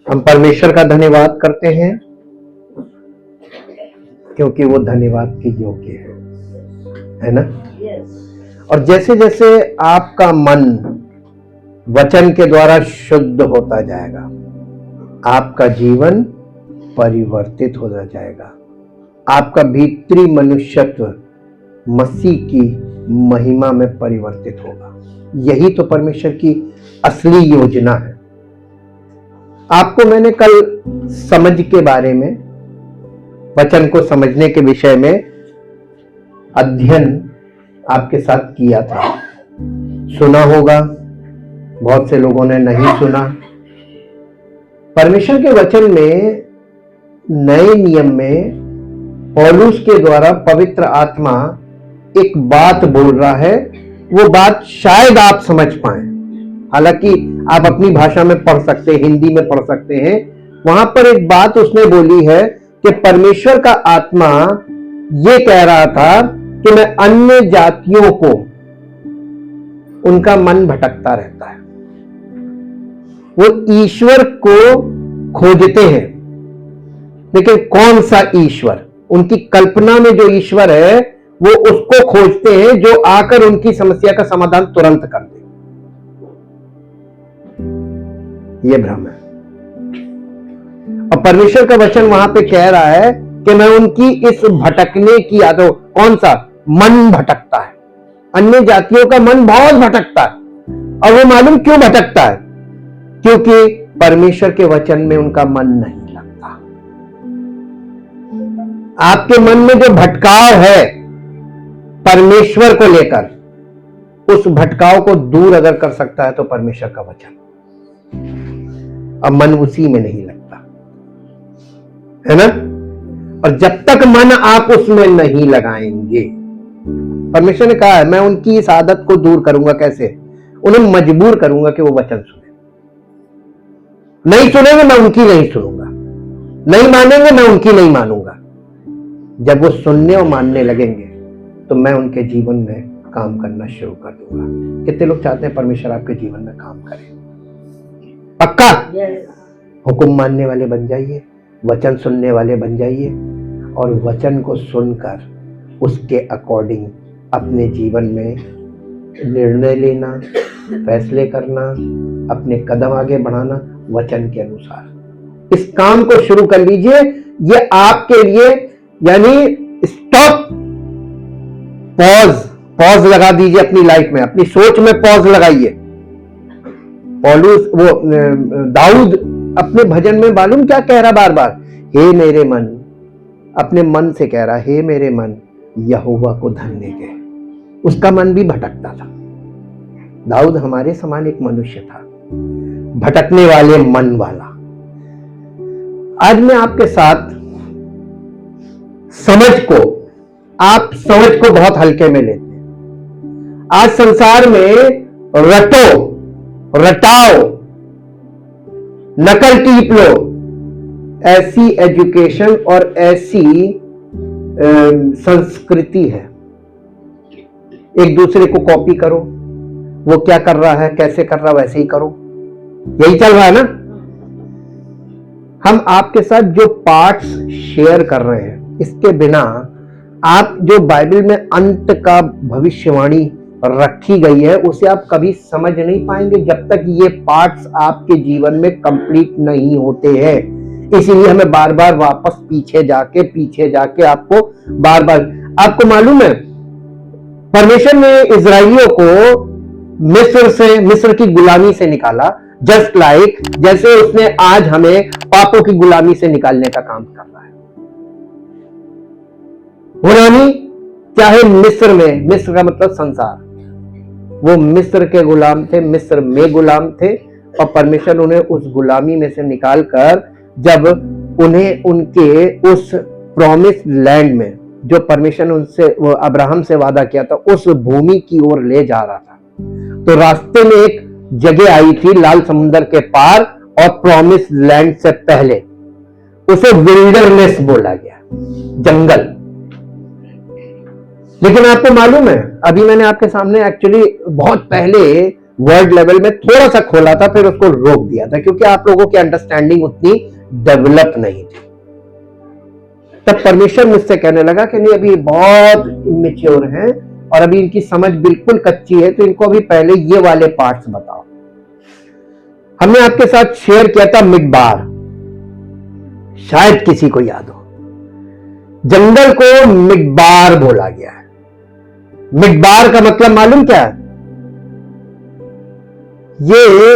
हम परमेश्वर का धन्यवाद करते हैं क्योंकि वो धन्यवाद के योग्य है ना? और जैसे जैसे आपका मन वचन के द्वारा शुद्ध होता जाएगा, आपका जीवन परिवर्तित होता जाएगा, आपका भीतरी मनुष्यत्व मसीह की महिमा में परिवर्तित होगा। यही तो परमेश्वर की असली योजना है। आपको मैंने कल समझ के बारे में, वचन को समझने के विषय में अध्ययन आपके साथ किया था। सुना होगा, बहुत से लोगों ने नहीं सुना। परमेश्वर के वचन में नए नियम में पौलुस के द्वारा पवित्र आत्मा एक बात बोल रहा है। वो बात शायद आप समझ पाए, हालांकि आप अपनी भाषा में पढ़ सकते हैं, हिंदी में पढ़ सकते हैं। वहां पर एक बात उसने बोली है कि परमेश्वर का आत्मा ये कह रहा था कि मैं अन्य जातियों को, उनका मन भटकता रहता है, वो ईश्वर को खोजते हैं, लेकिन कौन सा ईश्वर? उनकी कल्पना में जो ईश्वर है वो उसको खोजते हैं जो आकर उनकी समस्या का समाधान तुरंत कर दे। ये भ्रम है। और परमेश्वर का वचन वहां पे कह रहा है कि मैं उनकी इस भटकने की आदत, कौन सा मन भटकता है, अन्य जातियों का मन बहुत भटकता है। और वो मालूम क्यों भटकता है? क्योंकि परमेश्वर के वचन में उनका मन नहीं लगता। आपके मन में जो भटकाव है परमेश्वर को लेकर, उस भटकाव को दूर अगर कर सकता है तो परमेश्वर का वचन। अब मन उसी में नहीं लगता है ना? और जब तक मन आप उसमें नहीं लगाएंगे, परमेश्वर ने कहा है मैं उनकी इस आदत को दूर करूंगा। कैसे? उन्हें मजबूर करूंगा कि वो वचन सुने। नहीं सुनेंगे, मैं उनकी नहीं सुनूंगा। नहीं मानेंगे, मैं उनकी नहीं मानूंगा। जब वो सुनने और मानने लगेंगे तो मैं उनके जीवन में काम करना शुरू कर दूंगा। कितने लोग चाहते हैं परमेश्वर आपके जीवन में काम करे? पक्का? हुक्म मानने वाले बन जाइए, वचन सुनने वाले बन जाइए, और वचन को सुनकर उसके अकॉर्डिंग अपने जीवन में निर्णय लेना, फैसले करना, अपने कदम आगे बढ़ाना वचन के अनुसार। इस काम को शुरू कर लीजिए। ये आपके लिए, यानी स्टॉप, पॉज लगा दीजिए अपनी लाइफ में, अपनी सोच में पॉज लगाइए। पौलुस, वो दाऊद अपने भजन में मालूम क्या कह रहा बार बार? हे मेरे मन, अपने मन से कह रहा, हे मेरे मन यहोवा को धन्य दे। उसका मन भी भटकता था। दाऊद हमारे समान एक मनुष्य था, भटकने वाले मन वाला। आज मैं आपके साथ आप समझ को बहुत हल्के में लेते हैं। आज संसार में रटाओ, नकल टीप लो, ऐसी एजुकेशन और ऐसी संस्कृति है। एक दूसरे को कॉपी करो, वो क्या कर रहा है, कैसे कर रहा है, वैसे ही करो। यही चल रहा है ना? हम आपके साथ जो पार्ट्स शेयर कर रहे हैं, इसके बिना आप जो बाइबल में अंत का भविष्यवाणी रखी गई है उसे आप कभी समझ नहीं पाएंगे जब तक ये पार्ट्स आपके जीवन में कंप्लीट नहीं होते हैं। इसीलिए हमें बार बार वापस पीछे जाके आपको बार बार, आपको मालूम है परमेश्वर ने इजराइलियों को मिस्र की गुलामी से निकाला, जस्ट लाइक जैसे उसने आज हमें पापों की गुलामी से निकालने का काम कर रहा है। गुलामी चाहे मिस्र में, मिस्र का मतलब संसार, वो मिस्र के गुलाम थे, मिस्र में गुलाम थे, और परमेश्वर उन्हें उस गुलामी में से निकालकर जब उन्हें उनके उस प्रॉमिस लैंड में, जो परमेश्वर उनसे, वो अब्राहम से वादा किया था, उस भूमि की ओर ले जा रहा था, तो रास्ते में एक जगह आई थी लाल समुद्र के पार, और प्रॉमिस लैंड से पहले उसे विल्डरनेस बोला गया, जंगल। लेकिन आपको मालूम है, अभी मैंने आपके सामने एक्चुअली बहुत पहले वर्ड लेवल में थोड़ा सा खोला था, फिर उसको रोक दिया था, क्योंकि आप लोगों की अंडरस्टैंडिंग उतनी डेवलप नहीं थी। तब परमेश्वर मुझसे कहने लगा कि नहीं, अभी बहुत इमेच्योर हैं और अभी इनकी समझ बिल्कुल कच्ची है, तो इनको अभी पहले ये वाले पार्ट्स बताओ। हमने आपके साथ शेयर किया था मिडबार, शायद किसी को याद हो। जंगल को मिडबार बोला गया है। मिडबार का मतलब मालूम क्या है? ये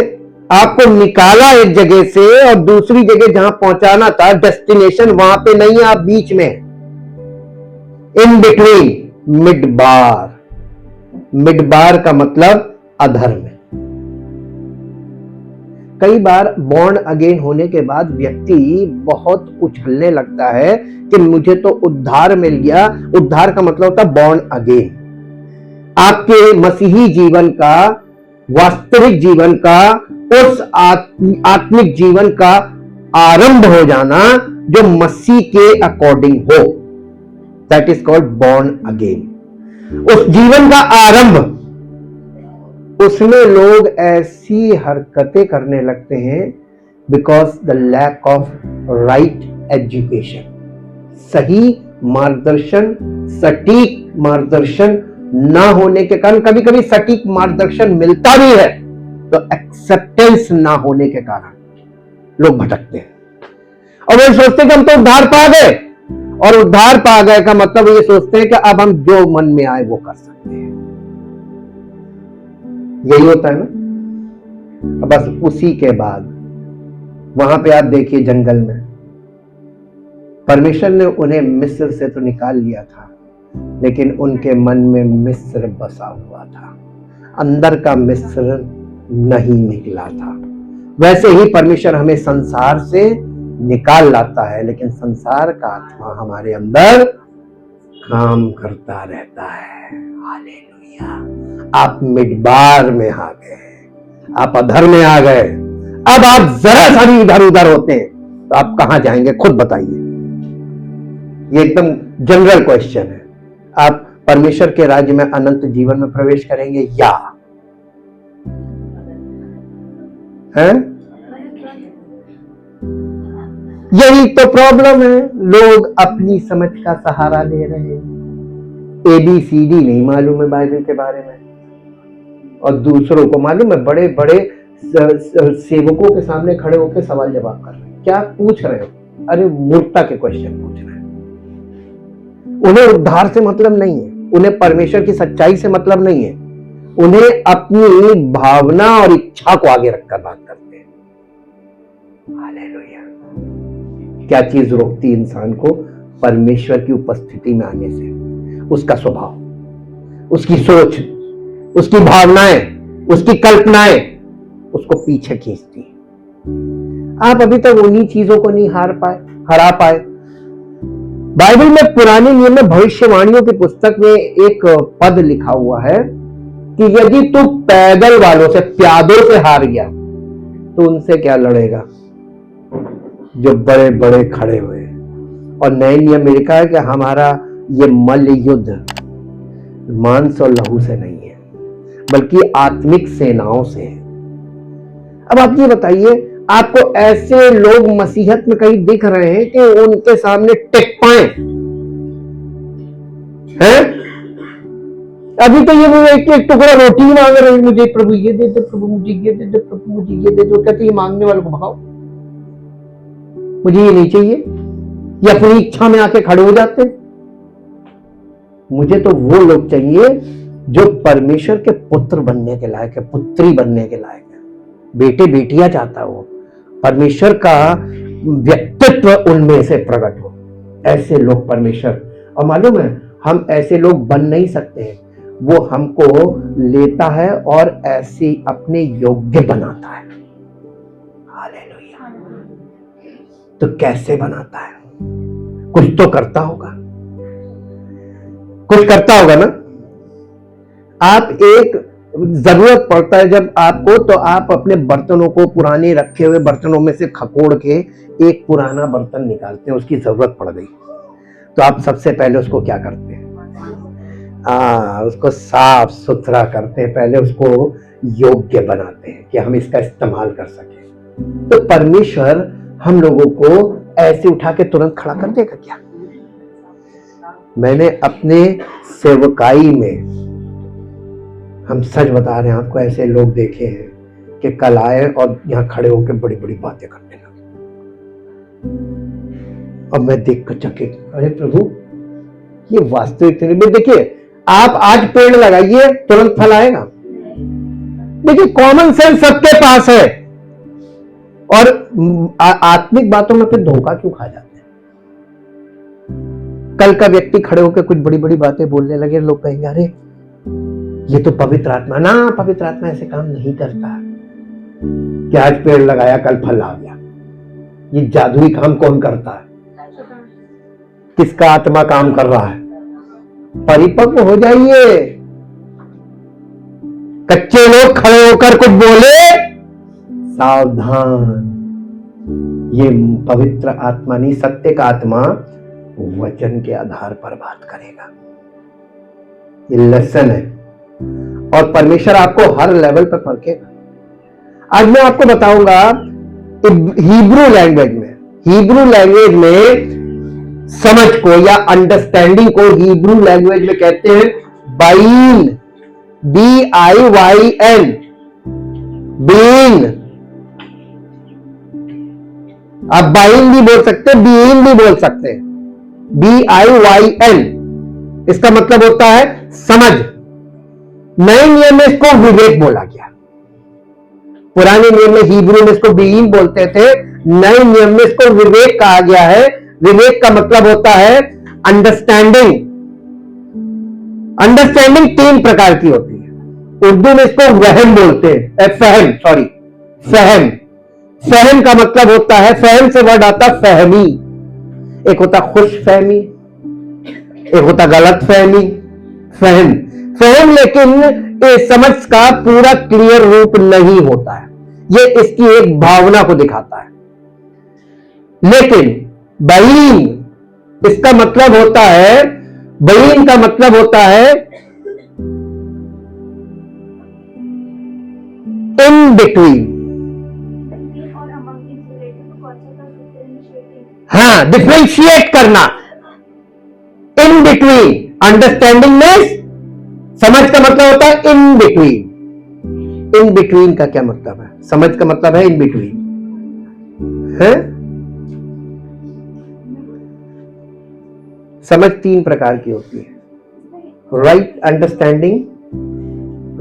आपको निकाला एक जगह से और दूसरी जगह जहां पहुंचाना था, डेस्टिनेशन वहां पे नहीं है, आप बीच में, इन बिटवीन, मिडबार। मिडबार का मतलब अधर्म। कई बार बॉर्न अगेन होने के बाद व्यक्ति बहुत उछलने लगता है कि मुझे तो उद्धार मिल गया। उद्धार का मतलब होता है बॉर्न अगेन। आपके मसीही जीवन का, वास्तविक जीवन का, उस आत्मिक जीवन का आरंभ हो जाना जो मसीह के अकॉर्डिंग हो, that is called born again. उस जीवन का आरंभ, उसमें लोग ऐसी हरकतें करने लगते हैं because the lack of right education. सही मार्गदर्शन, सटीक मार्गदर्शन ना होने के कारण, कभी कभी सटीक मार्गदर्शन मिलता भी है तो एक्सेप्टेंस ना होने के कारण लोग भटकते हैं और वो सोचते हैं कि हम तो उद्धार पा गए। और उद्धार पा गए का मतलब ये सोचते हैं कि अब हम जो मन में आए वो कर सकते हैं। यही होता है ना। बस उसी के बाद वहां पे आप देखिए, जंगल में परमेश्वर ने उन्हें मिस्र से तो निकाल लिया था, लेकिन उनके मन में मिस्र बसा हुआ था, अंदर का मिस्र नहीं निकला था। वैसे ही परमेश्वर हमें संसार से निकाल लाता है, लेकिन संसार का आत्मा हमारे अंदर काम करता रहता है। हालेलुया। आप मिडबार में आ गए, आप अधर में आ गए। अब आप जरा सा भी इधर उधर होते हैं तो आप कहां जाएंगे, खुद बताइए। ये एकदम जनरल क्वेश्चन है। आप परमेश्वर के राज्य में, अनंत जीवन में प्रवेश करेंगे या हैं? यही तो प्रॉब्लम है। लोग अपनी समझ का सहारा ले रहे हैं। ABCD नहीं मालूम है बाइबल के बारे में, और दूसरों को मालूम है। बड़े बड़े सेवकों के सामने खड़े होकर सवाल जवाब कर रहे हैं। क्या पूछ रहे हो? अरे मूर्खता के क्वेश्चन पूछ रहे हैं। उन्हें उद्धार से मतलब नहीं है, उन्हें परमेश्वर की सच्चाई से मतलब नहीं है, उन्हें अपनी भावना और इच्छा को आगे रखकर बात करते हैं। हालेलुया। क्या चीज रोकती है इंसान को परमेश्वर की उपस्थिति में आने से? उसका स्वभाव, उसकी सोच, उसकी भावनाएं, उसकी कल्पनाएं उसको पीछे खींचती है। आप अभी तक उन्हीं चीजों को नहीं हरा पाए। बाइबल में पुराने नियम में भविष्यवाणियों की पुस्तक में एक पद लिखा हुआ है कि यदि तू पैदल वालों से, प्यादों से हार गया तो उनसे क्या लड़ेगा जो बड़े बड़े खड़े हुए। और नए नियम में लिखा है कि हमारा ये मल्ल युद्ध मांस और लहू से नहीं है, बल्कि आत्मिक सेनाओं से है। अब आप ये बताइए, आपको ऐसे लोग मसीहत में कहीं दिख रहे हैं कि उनके सामने टिक पाए हैं? अभी तो ये एक टुकड़ा रोटी मांग रहे हैं, मुझे प्रभु ये दे दे, प्रभु मुझे ये दे दे, प्रभु मुझे ये दे दो। कहते ये मांगने वालों को भगाओ, मुझे ये नहीं चाहिए। ये अपनी इच्छा में आके खड़े हो जाते। मुझे तो वो लोग चाहिए जो परमेश्वर के पुत्र बनने के लायक है, पुत्री बनने के लायक है, बेटे बेटियां चाहता हो, परमेश्वर का व्यक्तित्व उनमें से प्रकट हो। ऐसे लोग परमेश्वर, और मालूम है हम ऐसे लोग बन नहीं सकते हैं, वो हमको लेता है और ऐसे अपने योग्य बनाता है। हालेलुया। तो कैसे बनाता है? कुछ तो करता होगा, कुछ करता होगा ना। आप एक जरूरत पड़ता है जब आपको, तो आप अपने बर्तनों को, पुराने रखे हुए बर्तनों में से खकोड़ के एक पुराना बर्तन निकालते हैं। उसकी जरूरत पड़ गई तो आप सबसे पहले उसको क्या करते हैं? उसको साफ सुथरा करते हैं। पहले उसको योग्य बनाते हैं कि हम इसका इस्तेमाल कर सकें। तो परमेश्वर हम लोगों को ऐसे उठा के तुरंत खड़ा कर देगा क्या? मैंने अपने सेवकाई में, हम सच बता रहे हैं आपको, ऐसे लोग देखे हैं कि कल आए और यहां खड़े होकर बड़ी बड़ी बातें करने लगे। और मैं देख कर चकित, अरे प्रभु ये वास्तविक नहीं। देखिए, आप आज पेड़ लगाइए तुरंत फल आएगा। देखिए, कॉमन सेंस सबके पास है, और आत्मिक बातों में फिर धोखा क्यों खा जाते हैं? कल का व्यक्ति खड़े होकर कुछ बड़ी बड़ी बातें बोलने लगे, लोग कहेंगे अरे ये तो पवित्र आत्मा। ना, पवित्र आत्मा ऐसे काम नहीं करता कि आज पेड़ लगाया कल फल आ गया। ये जादुई काम कौन करता है? किसका आत्मा काम कर रहा है? परिपक्व हो जाइए। कच्चे लोग खड़े होकर कुछ बोले, सावधान, ये पवित्र आत्मा नहीं, सत्य का आत्मा वचन के आधार पर बात करेगा। ये लेसन है, और परमेश्वर आपको हर लेवल पर परखेगा। आज मैं आपको बताऊंगा हिब्रू लैंग्वेज में समझ को या अंडरस्टैंडिंग को हिब्रू लैंग्वेज में कहते हैं बाइन, BIYN, बीन। आप बाइन भी बोल सकते हैं, बीन भी बोल सकते हैं, BIYN। इसका मतलब होता है समझ। नए नियम में इसको विवेक बोला गया। पुराने नियम में हिब्रू में इसको बीन बोलते थे, नए नियम में इसको विवेक कहा गया है। विवेक का मतलब होता है अंडरस्टैंडिंग। अंडरस्टैंडिंग 3 प्रकार की होती है। उर्दू में इसको वहम बोलते हैं, फहम। फहम का मतलब होता है, फहम से वर्ड आता फहमी। एक होता खुश फहमी, एक होता गलत फहमी। फहम लेकिन इस समझ का पूरा क्लियर रूप नहीं होता है, ये इसकी एक भावना को दिखाता है। लेकिन बईन, इसका मतलब होता है, बईन का मतलब होता है इन बिटवीन। हाँ, डिफरेंशिएट करना, इन बिटवीन। अंडरस्टैंडिंग में समझ का मतलब होता है इन बिटवीन। इन बिटवीन का क्या मतलब है? समझ का मतलब है इन बिटवीन है। समझ 3 प्रकार की होती है, राइट अंडरस्टैंडिंग,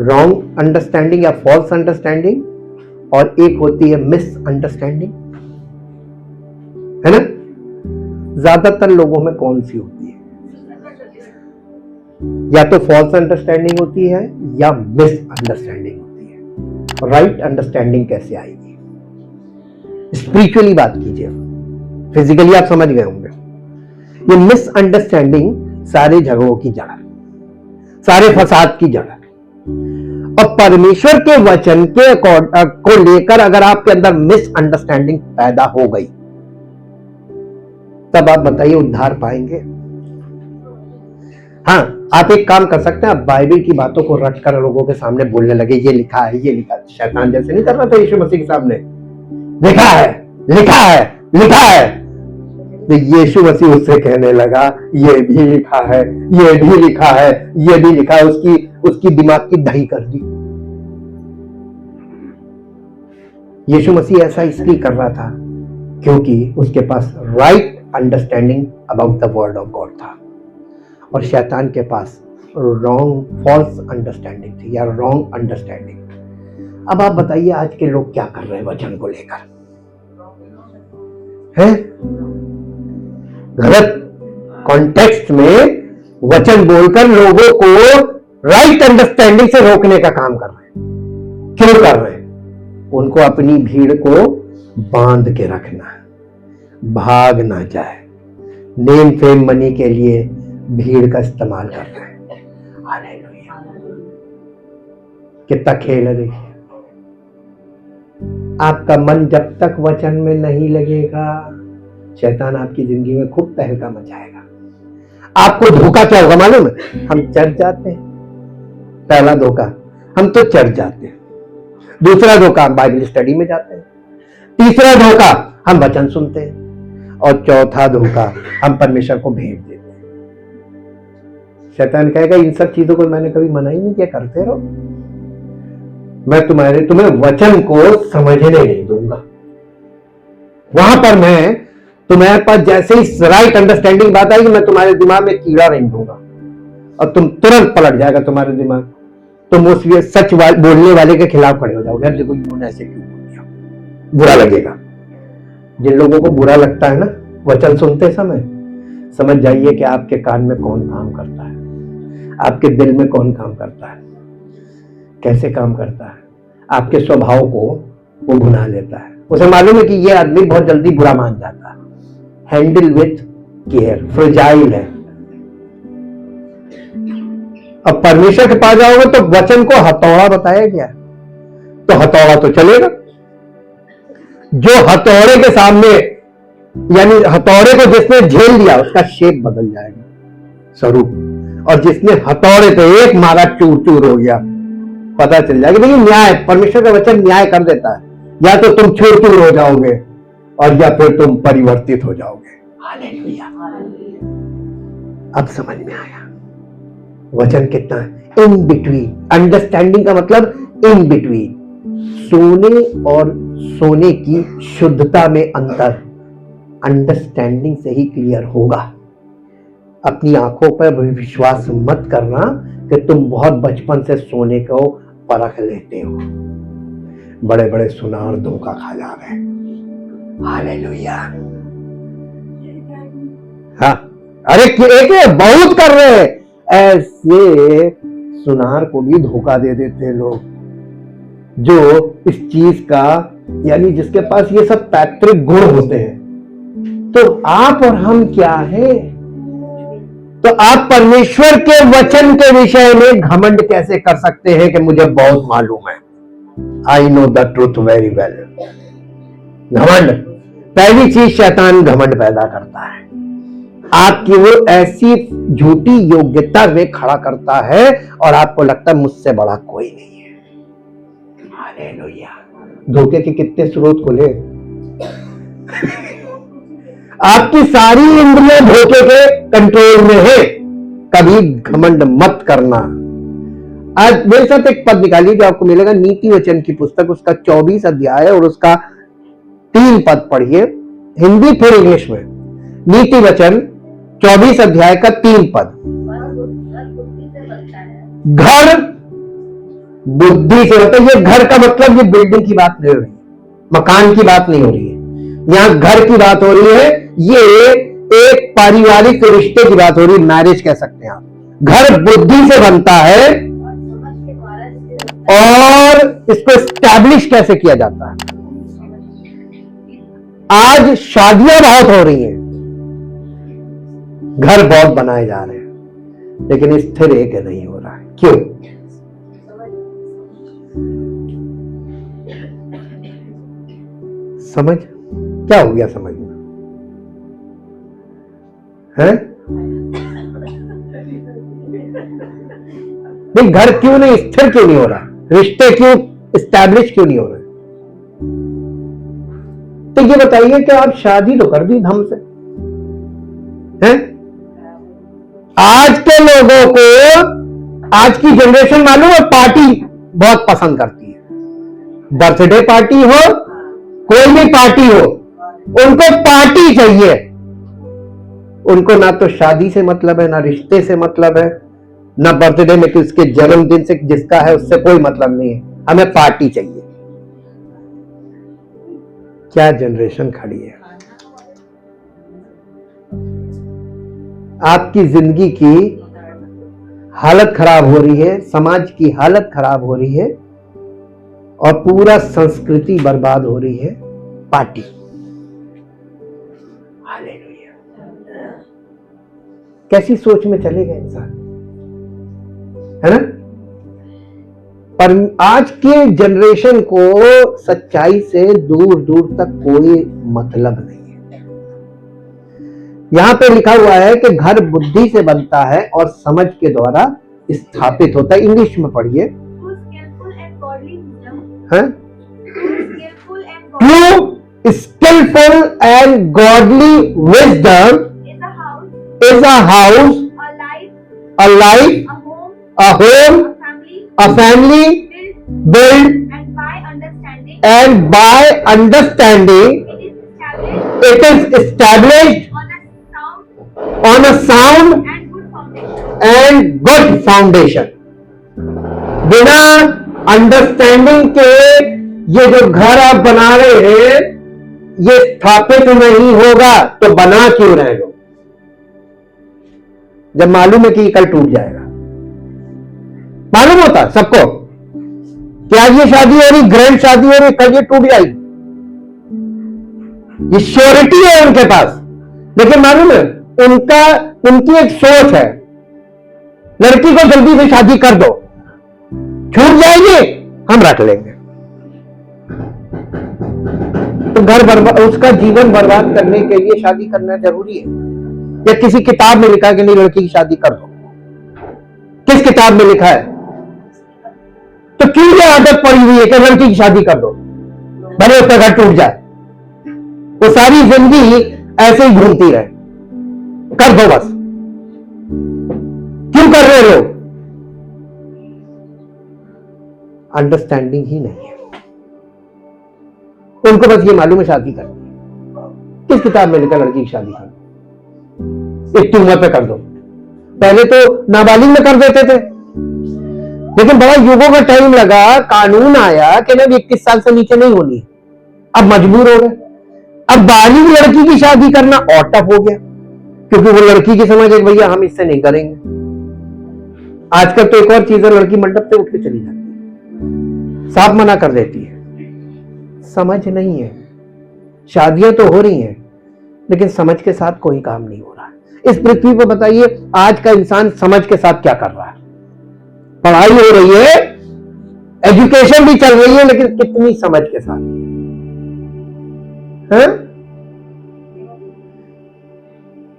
रॉन्ग अंडरस्टैंडिंग या फॉल्स अंडरस्टैंडिंग, और एक होती है मिस अंडरस्टैंडिंग, है ना। ज्यादातर लोगों में कौन सी होती है? या तो फॉल्स अंडरस्टैंडिंग होती है या मिस अंडरस्टैंडिंग होती है। राइट अंडरस्टैंडिंग कैसे आएगी? स्पिरिचुअली बात कीजिए, फिजिकली आप समझ गए होंगे। ये मिस अंडरस्टैंडिंग सारे झगड़ों की जड़ है, सारे फसाद की जड़ है। और परमेश्वर के वचन के को लेकर अगर आपके अंदर मिस अंडरस्टैंडिंग पैदा हो गई, तब आप बताइए उद्धार पाएंगे? हाँ, आप एक काम कर सकते हैं, आप बाइबल की बातों को रट कर लोगों के सामने बोलने लगे, ये लिखा है, ये लिखा है। शैतान जैसे नहीं कर रहा था यीशु मसीह के सामने, लिखा है, लिखा है, लिखा है। तो यीशु मसीह उससे कहने लगा, ये भी लिखा है, ये भी लिखा है, ये भी लिखा है। उसकी दिमाग की दही कर दी। यीशु मसीह ऐसा इसलिए कर रहा था क्योंकि उसके पास right understanding about the word of God था, और शैतान के पास रॉन्ग फॉल्स अंडरस्टैंडिंग थी या रॉन्ग अंडरस्टैंडिंग। अब आप बताइए आज के लोग क्या कर रहे हैं वचन को लेकर? है गलत कॉन्टेक्स्ट में वचन बोलकर लोगों को राइट अंडरस्टैंडिंग से रोकने का काम कर रहे हैं। क्यों कर रहे हैं? उनको अपनी भीड़ को बांध के रखना है, भाग ना जाए। नेम फेम मनी के लिए भीड़ का इस्तेमाल कर रहे हैं। हालेलुया, कितना खेल है। देखिए, आपका मन जब तक वचन में नहीं लगेगा, शैतान आपकी जिंदगी में खूब तहलका मचाएगा। आपको धोखा क्या होगा मालूम है? हम चढ़ जाते हैं। पहला धोखा, हम तो चढ़ जाते हैं। दूसरा धोखा, हम बाइबल स्टडी में जाते हैं। तीसरा धोखा, हम वचन सुनते हैं। और चौथा धोखा, हम परमेश्वर को भेंट देते हैं। शैतान कहेगा इन सब चीजों को मैंने कभी मना ही नहीं किया, करते रहो, मैं तुम्हें वचन को समझने नहीं दूंगा। वहां पर मैं तुम्हारे पास जैसे ही राइट अंडरस्टैंडिंग बात आएगी, मैं तुम्हारे दिमाग में कीड़ा नहीं दूंगा और तुम तुरंत पलट जाएगा तुम्हारे दिमाग। तुम उस सच बोलने वाले के खिलाफ खड़े हो जाओगे, देखो इन्होंने ऐसे क्यों बोल दिया, बुरा लगेगा। जिन लोगों को बुरा लगता है ना वचन सुनते समय, समझ जाइए कि आपके कान में कौन काम करता है, आपके दिल में कौन काम करता है, कैसे काम करता है। आपके स्वभाव को वो भुना लेता है। उसे मालूम है कि ये आदमी बहुत जल्दी बुरा मान जाता है। हैंडल विथ केयर, फ्रेजाइल है। अब परमेश्वर के पास जाओगे तो वचन को हथौड़ा बताया गया, तो हथौड़ा तो चलेगा। जो हथौड़े के सामने, यानी हथौड़े को जिसने झेल लिया उसका शेप बदल जाएगा, स्वरूप। और जिसने हथौड़े पे एक मारा चूर चूर हो गया, पता चल जाएगा। देखिए न्याय, परमेश्वर का वचन न्याय कर देता है। या तो तुम चूर चूर हो जाओगे और या फिर तुम परिवर्तित हो जाओगे। हालेलुया। अब समझ में आया वचन कितना इन बिटवीन। अंडरस्टैंडिंग का मतलब इन बिटवीन, सोने और सोने की शुद्धता में अंतर अंडरस्टैंडिंग से ही क्लियर होगा। अपनी आंखों पर विश्वास मत करना कि तुम बहुत बचपन से सोने को परख लेते हो। बड़े बड़े सुनार धोखा खा जा रहे हैं। हालेलुया। हाँ, अरे एक बहुत कर रहे हैं, ऐसे सुनार को भी धोखा दे देते हैं लोग, जो इस चीज का, यानी जिसके पास ये सब पैतृक गुण होते हैं। तो आप और हम क्या है? तो आप परमेश्वर के वचन के विषय में घमंड कैसे कर सकते हैं कि मुझे बहुत मालूम है, I know the truth very well. घमंड, पहली चीज शैतान घमंड पैदा करता है। आपकी वो ऐसी झूठी योग्यता में खड़ा करता है और आपको लगता है मुझसे बड़ा कोई नहीं है। हालेलुया। धोखे के कितने स्रोत खुले। आपकी सारी इंद्रियां धोखे के कंट्रोल में है। कभी घमंड मत करना। आज मेरे साथ एक पद निकालिए जो आपको मिलेगा, नीति वचन की पुस्तक, उसका 24 अध्याय और उसका 3 पद पढ़िए, हिंदी फिर इंग्लिश में। नीति वचन 24 अध्याय का 3 पद। घर बुद्धि से होता है। ये घर का मतलब ये बिल्डिंग की बात नहीं हो रही है, मकान की बात नहीं हो रही है, यहां घर की बात हो रही है। ये एक पारिवारिक रिश्ते की बात हो रही है, मैरिज कह सकते हैं आप। घर बुद्धि से बनता है और इसको एस्टैब्लिश कैसे किया जाता है। आज शादियां बहुत हो रही हैं, घर बहुत बनाए जा रहे हैं, लेकिन स्थिर एक नहीं हो रहा है। क्यों? समझ क्या हो गया? समझ में है? नहीं, घर क्यों नहीं स्थिर, क्यों नहीं हो रहा? रिश्ते क्यों एस्टैब्लिश क्यों नहीं हो रहे? तो ये बताइए कि आप शादी तो कर दी धम से हैं? आज के लोगों को, आज की जनरेशन मालूम है, पार्टी बहुत पसंद करती है। बर्थडे पार्टी हो, कोई भी पार्टी हो, उनको पार्टी चाहिए। उनको ना तो शादी से मतलब है, ना रिश्ते से मतलब है, ना बर्थडे में किसके जन्मदिन से जिसका है उससे कोई मतलब नहीं है, हमें पार्टी चाहिए। क्या जनरेशन खड़ी है। आपकी जिंदगी की हालत खराब हो रही है, समाज की हालत खराब हो रही है और पूरा संस्कृति बर्बाद हो रही है। पार्टी। हालेलुया। कैसी सोच में चले गए इंसान, है ना? पर आज के जनरेशन को सच्चाई से दूर दूर तक कोई मतलब नहीं है। यहां पे लिखा हुआ है कि घर बुद्धि से बनता है और समझ के द्वारा स्थापित होता है। इंग्लिश में पढ़िए। हैं? True skillful and godly wisdom is a house, a life, a home, a family built, and by understanding it is established on a sound and good foundation. बिना अंडरस्टैंडिंग के ये जो घर आप बना रहे हैं ये स्थापित नहीं होगा, तो बना क्यों रहे हो जब मालूम है कि कल टूट जाएगा? मालूम होता सबको कि आज ये शादी हो रही, ग्रैंड शादी हो रही, कल ये टूट जाएगी, ये श्योरिटी है उनके पास। लेकिन मालूम है उनकी एक सोच है, लड़की को जल्दी से शादी कर दो, छूट जाएगी हम रख लेंगे। तो घर बर्बाद, उसका जीवन बर्बाद करने के लिए शादी करना जरूरी है? या किसी किताब में लिखा है कि नहीं लड़की की शादी कर दो? किस किताब में लिखा है? तो क्यों ये आदत पड़ी हुई है कि लड़की की शादी कर दो, भले उसका घर टूट जाए, वो सारी जिंदगी ऐसे ही घूमती रहे? कर दो बस। क्यों कर रहे लोग? अंडरस्टैंडिंग ही नहीं है उनको, बस ये मालूम है शादी करनी। किस किताब में लिखा लड़की की शादी कर दो, इतनी उम्र पे कर दो? पहले तो नाबालिग में कर देते थे, लेकिन बड़ा युगों का टाइम लगा, कानून आया कि ना 21 साल से नीचे नहीं होनी, अब मजबूर हो गए। अब बालिग लड़की की शादी करना और टफ हो गया, क्योंकि वो लड़की की समझ है भैया हम इससे नहीं करेंगे। आजकल तो एक और चीज है, लड़की मंडप से उठ के चली जाती है, साफ मना कर देती है। समझ नहीं है, शादियां तो हो रही हैं लेकिन समझ के साथ कोई काम नहीं हो रहा है इस पृथ्वी पर। बताइए आज का इंसान समझ के साथ क्या कर रहा है? पढ़ाई हो रही है, एजुकेशन भी चल रही है, लेकिन कितनी समझ के साथ है?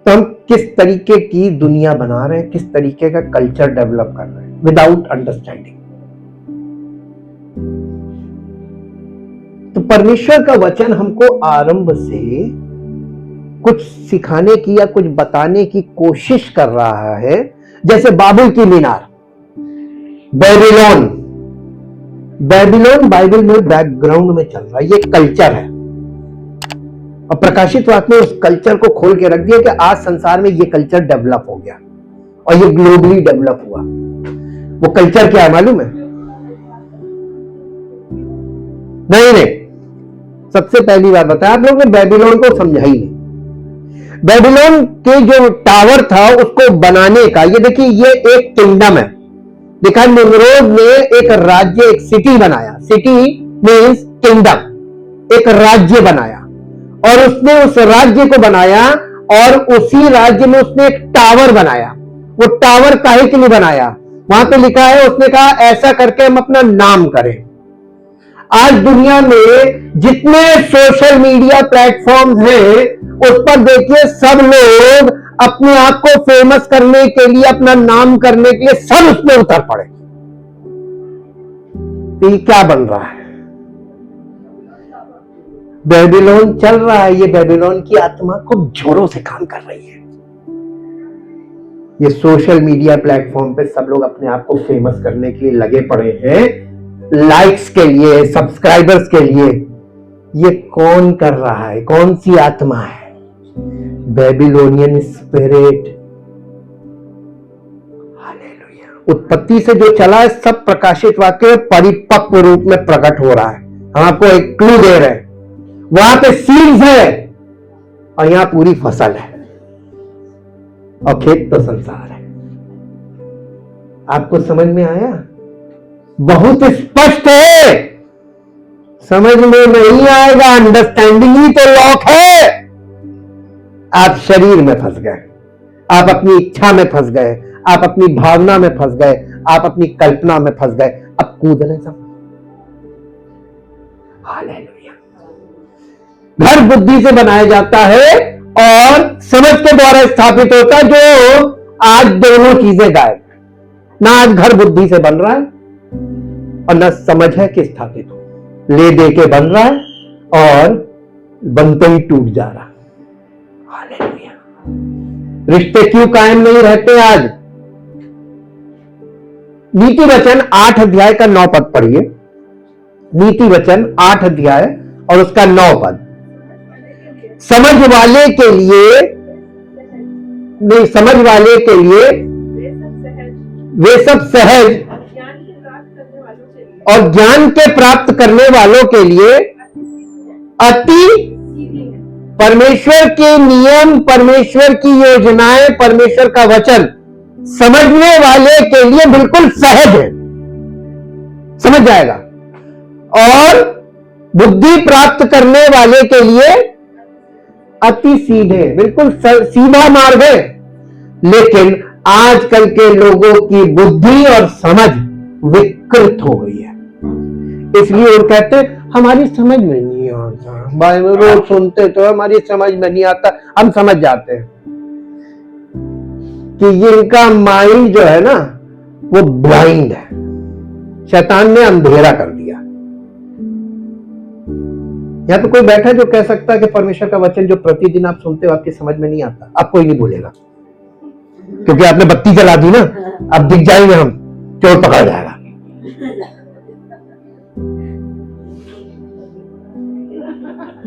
तो हम किस तरीके की दुनिया बना रहे हैं, किस तरीके का कल्चर डेवलप कर रहे हैं विदाउट अंडरस्टैंडिंग। तो परमेश्वर का वचन हमको आरंभ से कुछ सिखाने की या कुछ बताने की कोशिश कर रहा है। जैसे बाबुल की मीनार, बेबीलोन, बेबीलोन बाइबल में बैकग्राउंड में चल रहा है, ये कल्चर है। और प्रकाशित वाक्य में उस कल्चर को खोल के रख दिया कि आज संसार में ये कल्चर डेवलप हो गया और ये ग्लोबली डेवलप हुआ। वो कल्चर क्या है मालूम है? नहीं, सबसे पहली बात बताया आप लोगों ने, बेबीलोन को समझा ही नहीं। बेबीलोन के जो टावर था उसको बनाने का, ये देखिए ये एक किंगडम है। देखा, निम्रोद ने एक राज्य, एक सिटी बनाया। सिटी मीन्स किंगडम, एक राज्य बनाया, और उसने उस राज्य को बनाया और उसी राज्य में उसने एक टावर बनाया। वो टावर काहे के लिए बनाया? वहां पे लिखा है, उसने कहा ऐसा करके हम अपना नाम करें। आज दुनिया में जितने सोशल मीडिया प्लेटफॉर्म्स हैं उस पर देखिए सब लोग अपने आप को फेमस करने के लिए, अपना नाम करने के लिए सब उसमें उतर पड़े। तो ये क्या बन रहा है? बेबीलोन चल रहा है। ये बेबीलोन की आत्मा खूब जोरों से काम कर रही है। ये सोशल मीडिया प्लेटफॉर्म पे सब लोग अपने आप को फेमस करने के लिए लगे पड़े हैं, लाइक्स के लिए, सब्सक्राइबर्स के लिए। ये कौन कर रहा है? कौन सी आत्मा है? Babylonian spirit. हालेलुया। उत्पत्ति से जो चला है सब प्रकाशित वाक्य में परिपक्व रूप में प्रकट हो रहा है। हम आपको एक क्लू दे रहे हैं, वहां पे सीड्स है और यहां पूरी फसल है, और खेत तो संसार है। आपको समझ में आया? बहुत स्पष्ट है, समझ में नहीं आएगा। अंडरस्टैंडिंग ही तो लॉक है। आप शरीर में फंस गए, आप अपनी इच्छा में फंस गए, आप अपनी भावना में फंस गए, आप अपनी कल्पना में फंस गए। अब कूद रहे सब। हालेलुया। घर बुद्धि से बनाया जाता है और समझ के द्वारा स्थापित होता है, जो आज दोनों चीजें गायब है। ना आज घर बुद्धि से बन रहा है और ना समझ है कि स्थापित हो। ले दे के बन रहा है और बनते ही टूट जा रहा है। हालेलुया। रिश्ते क्यों कायम नहीं रहते आज? नीति वचन 8 अध्याय का 9 पद पढ़िए। नीति वचन 8 अध्याय और उसका 9 पद। समझ वाले के लिए नहीं, समझ वाले के लिए वे सब सहज और ज्ञान के प्राप्त करने वालों के लिए अति परमेश्वर के नियम, परमेश्वर की योजनाएं, परमेश्वर का वचन समझने वाले के लिए बिल्कुल सहज है, समझ जाएगा। और बुद्धि प्राप्त करने वाले के लिए अति सीधे, बिल्कुल सीधा मार्ग है। लेकिन आजकल के लोगों की बुद्धि और समझ विकृत हो गई है, इसलिए वो कहते हैं हमारी समझ में नहीं आता। बाइबल रोज सुनते तो हमारी समझ में नहीं आता। हम समझ जाते हैं कि ये इनका माइंड जो है ना वो ब्लाइंड है, शैतान ने अंधेरा कर दिया। यहां तो कोई बैठा जो कह सकता है कि परमेश्वर का वचन जो प्रतिदिन आप सुनते हो आपकी समझ में नहीं आता? आप कोई नहीं बोलेगा, क्योंकि आपने बत्ती जला दी ना। अब दिख जाएंगे हम, चोर पकड़ा जाएगा।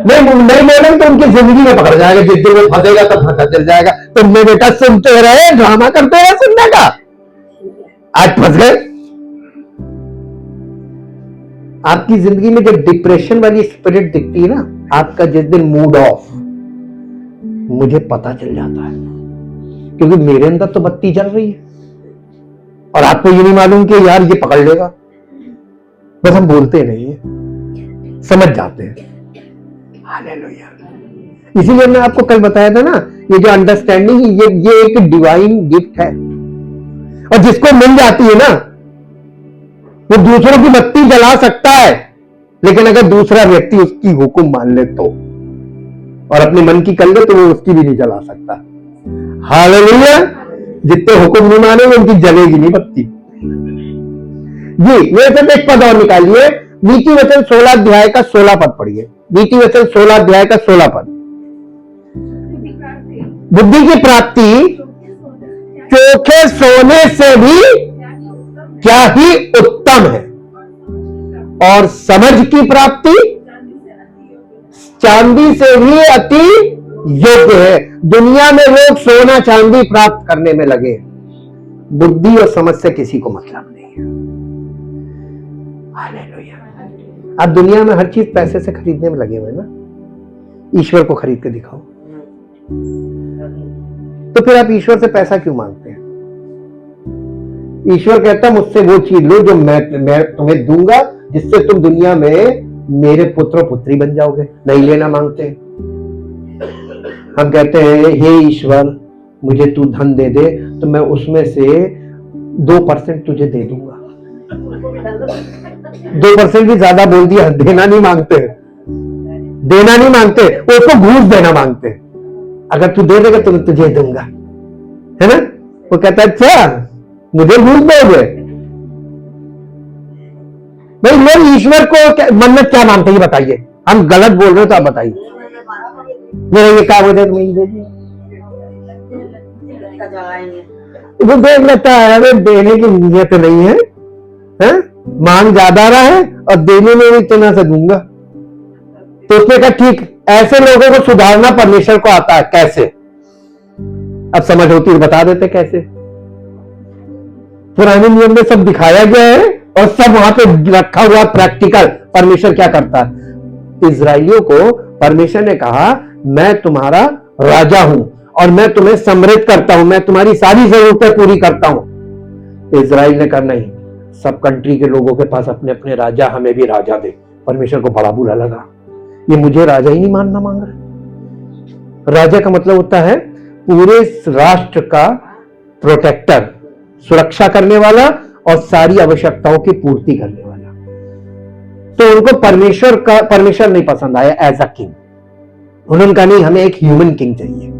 नहीं बोलेंगे तो उनकी जिंदगी में पकड़ जाएगा। जिस दिन वो फंसेगा तब पता चल जाएगा। तुमने बेटा सुनते रहे, ड्रामा करते रहे सुनने का, आज फंस गए। आपकी जिंदगी में जब डिप्रेशन वाली स्पिरिट दिखती है ना, आपका जिस दिन मूड ऑफ, मुझे पता चल जाता है, क्योंकि मेरे अंदर तो बत्ती जल रही है और आपको ये नहीं मालूम कि यार ये पकड़ लेगा। बस हम बोलते नहीं है, समझ जाते हैं। हालेलुया। इसीलिए मैं आपको कल बताया था ना, ये जो अंडरस्टैंडिंग ये एक डिवाइन गिफ्ट है, और जिसको मिल जाती है ना वो दूसरों की बत्ती जला सकता है। लेकिन अगर दूसरा व्यक्ति उसकी हुक्म मान ले तो, और अपने मन की कर ले, तो वो उसकी भी नहीं जला सकता। हालेलुया। जितने हुक्म नहीं मानेंगे उनकी जलेगी नहीं बत्ती। जी मेरे से एक पद और निकालिए। नीति वचन 16 अध्याय का 16 पद पढ़िए। नीति वचन 16 अध्याय का 16 पद। बुद्धि की प्राप्ति चोखे सोने से भी क्या ही उत्तम है, और समझ की प्राप्ति चांदी से भी अति योग्य है। दुनिया में लोग सोना चांदी प्राप्त करने में लगे, बुद्धि और समझ से किसी को मतलब नहीं है। हालेलुया। आप दुनिया में हर चीज पैसे से खरीदने में लगे हुए ना, ईश्वर को खरीद के दिखाओ। तो फिर आप ईश्वर से पैसा क्यों मांगते हैं? ईश्वर कहता मुझसे वो चीज लो जो मैं तुम्हें दूंगा, जिससे तुम दुनिया में मेरे पुत्र पुत्री बन जाओगे। नहीं लेना मांगते। हम कहते हैं हे ईश्वर मुझे तू धन दे दे, तो मैं उसमें से 2% तुझे दे दूंगा। 2% भी ज्यादा बोल दिया। देना नहीं मांगते, देना नहीं मांगते, उसको घूस देना मांगते। अगर तू दे देगा तो मैं तुझे दूंगा, है ना। वो कहता है अच्छा मुझे घूस दोगे। भाई लोग ईश्वर को मन्नत क्या मांगते हैं बताइए? हम गलत बोल रहे हो तो आप बताइए। मेरे ये क्या बोले वो देख लेता है, अरे देने की नीयत नहीं है, है? मांग ज्यादा रहा है और देने में भी इतना से दूंगा। तो उसने कहा ठीक, ऐसे लोगों को सुधारना परमेश्वर को आता है। कैसे? अब समझ होती है बता देते कैसे। पुराने नियम में सब दिखाया गया है और सब वहां पे रखा हुआ प्रैक्टिकल। परमेश्वर क्या करता है? इजराइलियों को परमेश्वर ने कहा मैं तुम्हारा राजा हूं और मैं तुम्हें समृद्ध करता हूं, मैं तुम्हारी सारी जरूरतें पूरी करता हूं। इजराइल ने कहा नहीं, सब कंट्री के लोगों के पास अपने अपने राजा, हमें भी राजा दे। परमेश्वर को बड़ा बुरा लगा, ये मुझे राजा ही नहीं मानना मांग रहा। राजा का मतलब होता है पूरे राष्ट्र का प्रोटेक्टर, सुरक्षा करने वाला और सारी आवश्यकताओं की पूर्ति करने वाला। तो उनको परमेश्वर नहीं पसंद आया एज अ किंग। उन्होंने कहा नहीं, हमें एक ह्यूमन किंग चाहिए।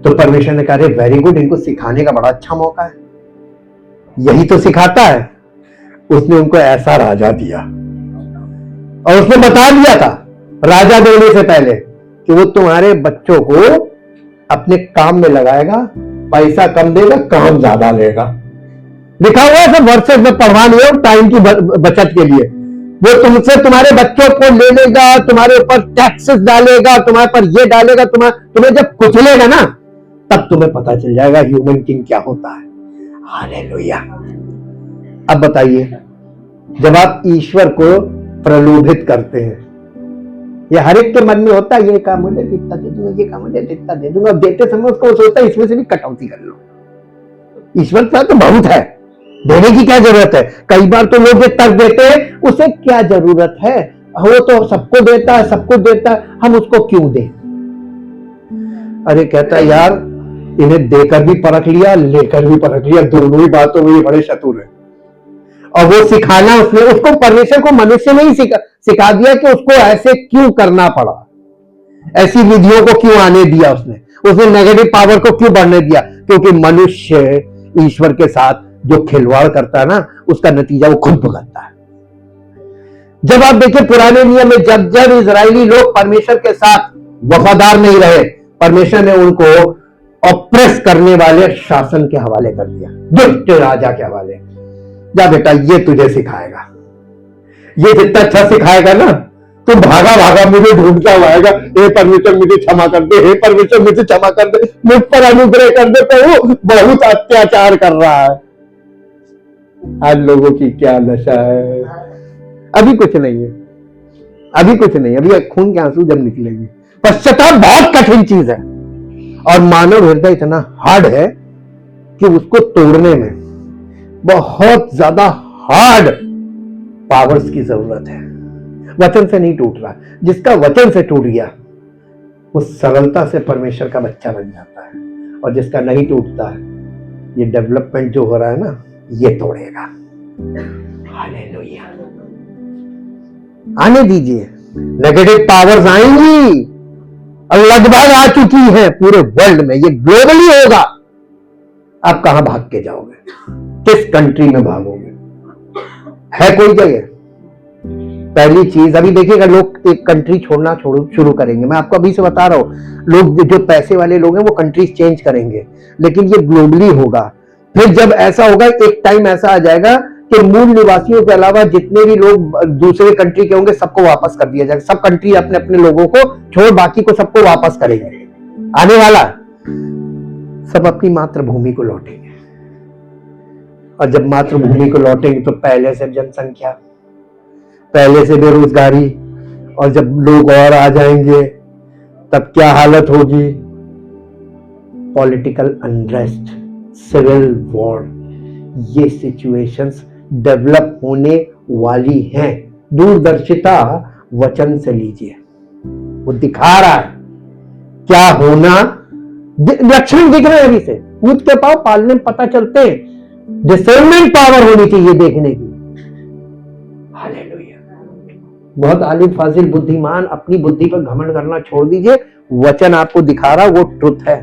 तो परमेश्वर ने कहा वेरी गुड, इनको सिखाने का बड़ा अच्छा मौका है, यही तो सिखाता है। उसने उनको ऐसा राजा दिया और उसने बता दिया था राजा देने से पहले कि वो तुम्हारे बच्चों को अपने काम में लगाएगा, पैसा कम देगा, काम ज्यादा लेगा। लिखा हुआ है, सब वर्सेस में पढ़वा लिया टाइम की बचत के लिए। वो तुमसे तुम्हारे बच्चों को ले लेगा, तुम्हारे ऊपर टैक्सेस डालेगा, तुम्हारे पर ये डालेगा, तुम्हें जब कुचलेगा ना, तब तुम्हें पता चल जाएगा ह्यूमन किंग क्या होता है। हालेलुया। अब बताइए, जब आप ईश्वर को प्रलोभित करते हैं, ये हर एक के मन में होता है, ये काम मुझे इतना दे दूंगा, ये काम मुझे इतना दे दूंगा। देते समय उसको सोचता है इसमें से भी कटौती कर लो। ईश्वर का तो बहुत है, देने की क्या जरूरत है। कई बार तो लोग ये तर्क देते हैं, उसे क्या जरूरत है, वो तो सबको देता है, सब कुछ देता है, हम उसको क्यों दें। अरे कहता है यार, इन्हें देकर भी परख लिया, लेकर भी परख लिया, दोनों ही बातों में बड़े चतुर है। और वो सिखाना उसको परमेश्वर को मनुष्य ने ही सिखा दिया कि उसको ऐसे क्यों करना पड़ा, ऐसी विधियों को क्यों आने दिया, उसने नेगेटिव पावर को क्यों बढ़ने दिया। क्योंकि मनुष्य ईश्वर के साथ जो खिलवाड़ करता है ना, उसका नतीजा वो खुद भुगतता है। जब आप देखिए पुराने नियम में जब जब इजरायली लोग परमेश्वर के साथ वफादार नहीं रहे, परमेश्वर ने उनको ऑप्रेस करने वाले शासन के हवाले कर दिया, दुष्ट राजा के हवाले। जा बेटा, ये तुझे सिखाएगा, ये जितना अच्छा सिखाएगा ना, तुम भागा भागा मुझे ढूंढता हुआ आएगा, हे परमेश्वर मुझे क्षमा कर दे, हे परमेश्वर मुझे क्षमा कर दे, मुझ पर अनुग्रह कर दे, प्रभु बहुत अत्याचार कर रहा है। आज लोगों की क्या दशा है। अभी कुछ नहीं है, अभी कुछ नहीं, अभी खून के आंसू जब निकलेंगे। पश्चाताप बहुत कठिन चीज है, और मानव हृदय इतना हार्ड है कि उसको तोड़ने में बहुत ज्यादा हार्ड पावर्स की जरूरत है। वचन से नहीं टूट रहा, जिसका वचन से टूट गया वो सरलता से परमेश्वर का बच्चा बन जाता है, और जिसका नहीं टूटता है, ये डेवलपमेंट जो हो रहा है ना, ये तोड़ेगा। हालेलुया। आने दीजिए, नेगेटिव पावर्स आएंगी और लगभग आ चुकी है पूरे वर्ल्ड में, ये ग्लोबली होगा। आप कहां भाग के जाओगे, किस कंट्री में भागोगे, है कोई जगह। पहली चीज, अभी देखिएगा लोग एक कंट्री छोड़ना शुरू करेंगे। मैं आपको अभी से बता रहा हूं, लोग जो पैसे वाले लोग हैं वो कंट्रीज चेंज करेंगे, लेकिन ये ग्लोबली होगा। फिर जब ऐसा होगा, एक टाइम ऐसा आ जाएगा कि मूल निवासियों के अलावा जितने भी लोग दूसरे कंट्री के होंगे, सबको वापस कर दिया जाएगा। सब कंट्री अपने अपने लोगों को छोड़ बाकी को सबको वापस करेंगे। आने वाला सब अपनी मातृभूमि को लौटेंगे, और जब मातृभूमि को लौटेंगे तो पहले से जनसंख्या, पहले से बेरोजगारी, और जब लोग और आ जाएंगे तब क्या हालत होगी। पॉलिटिकल अनरेस्ट, सिविल वॉर, ये सिचुएशंस डेवलप होने वाली हैं। दूरदर्शिता वचन से लीजिए, वो दिखा रहा है क्या होना, लक्षण दिख रहे हैं अभी से, कूद के पाओ पालने में पता चलते हैं। डिसर्नमेंट पावर होनी चाहिए देखने की। हालेलुया। बहुत आलिम फाजिल बुद्धिमान अपनी बुद्धि पर घमंड करना छोड़ दीजिए, वचन आपको दिखा रहा, वो ट्रुथ है,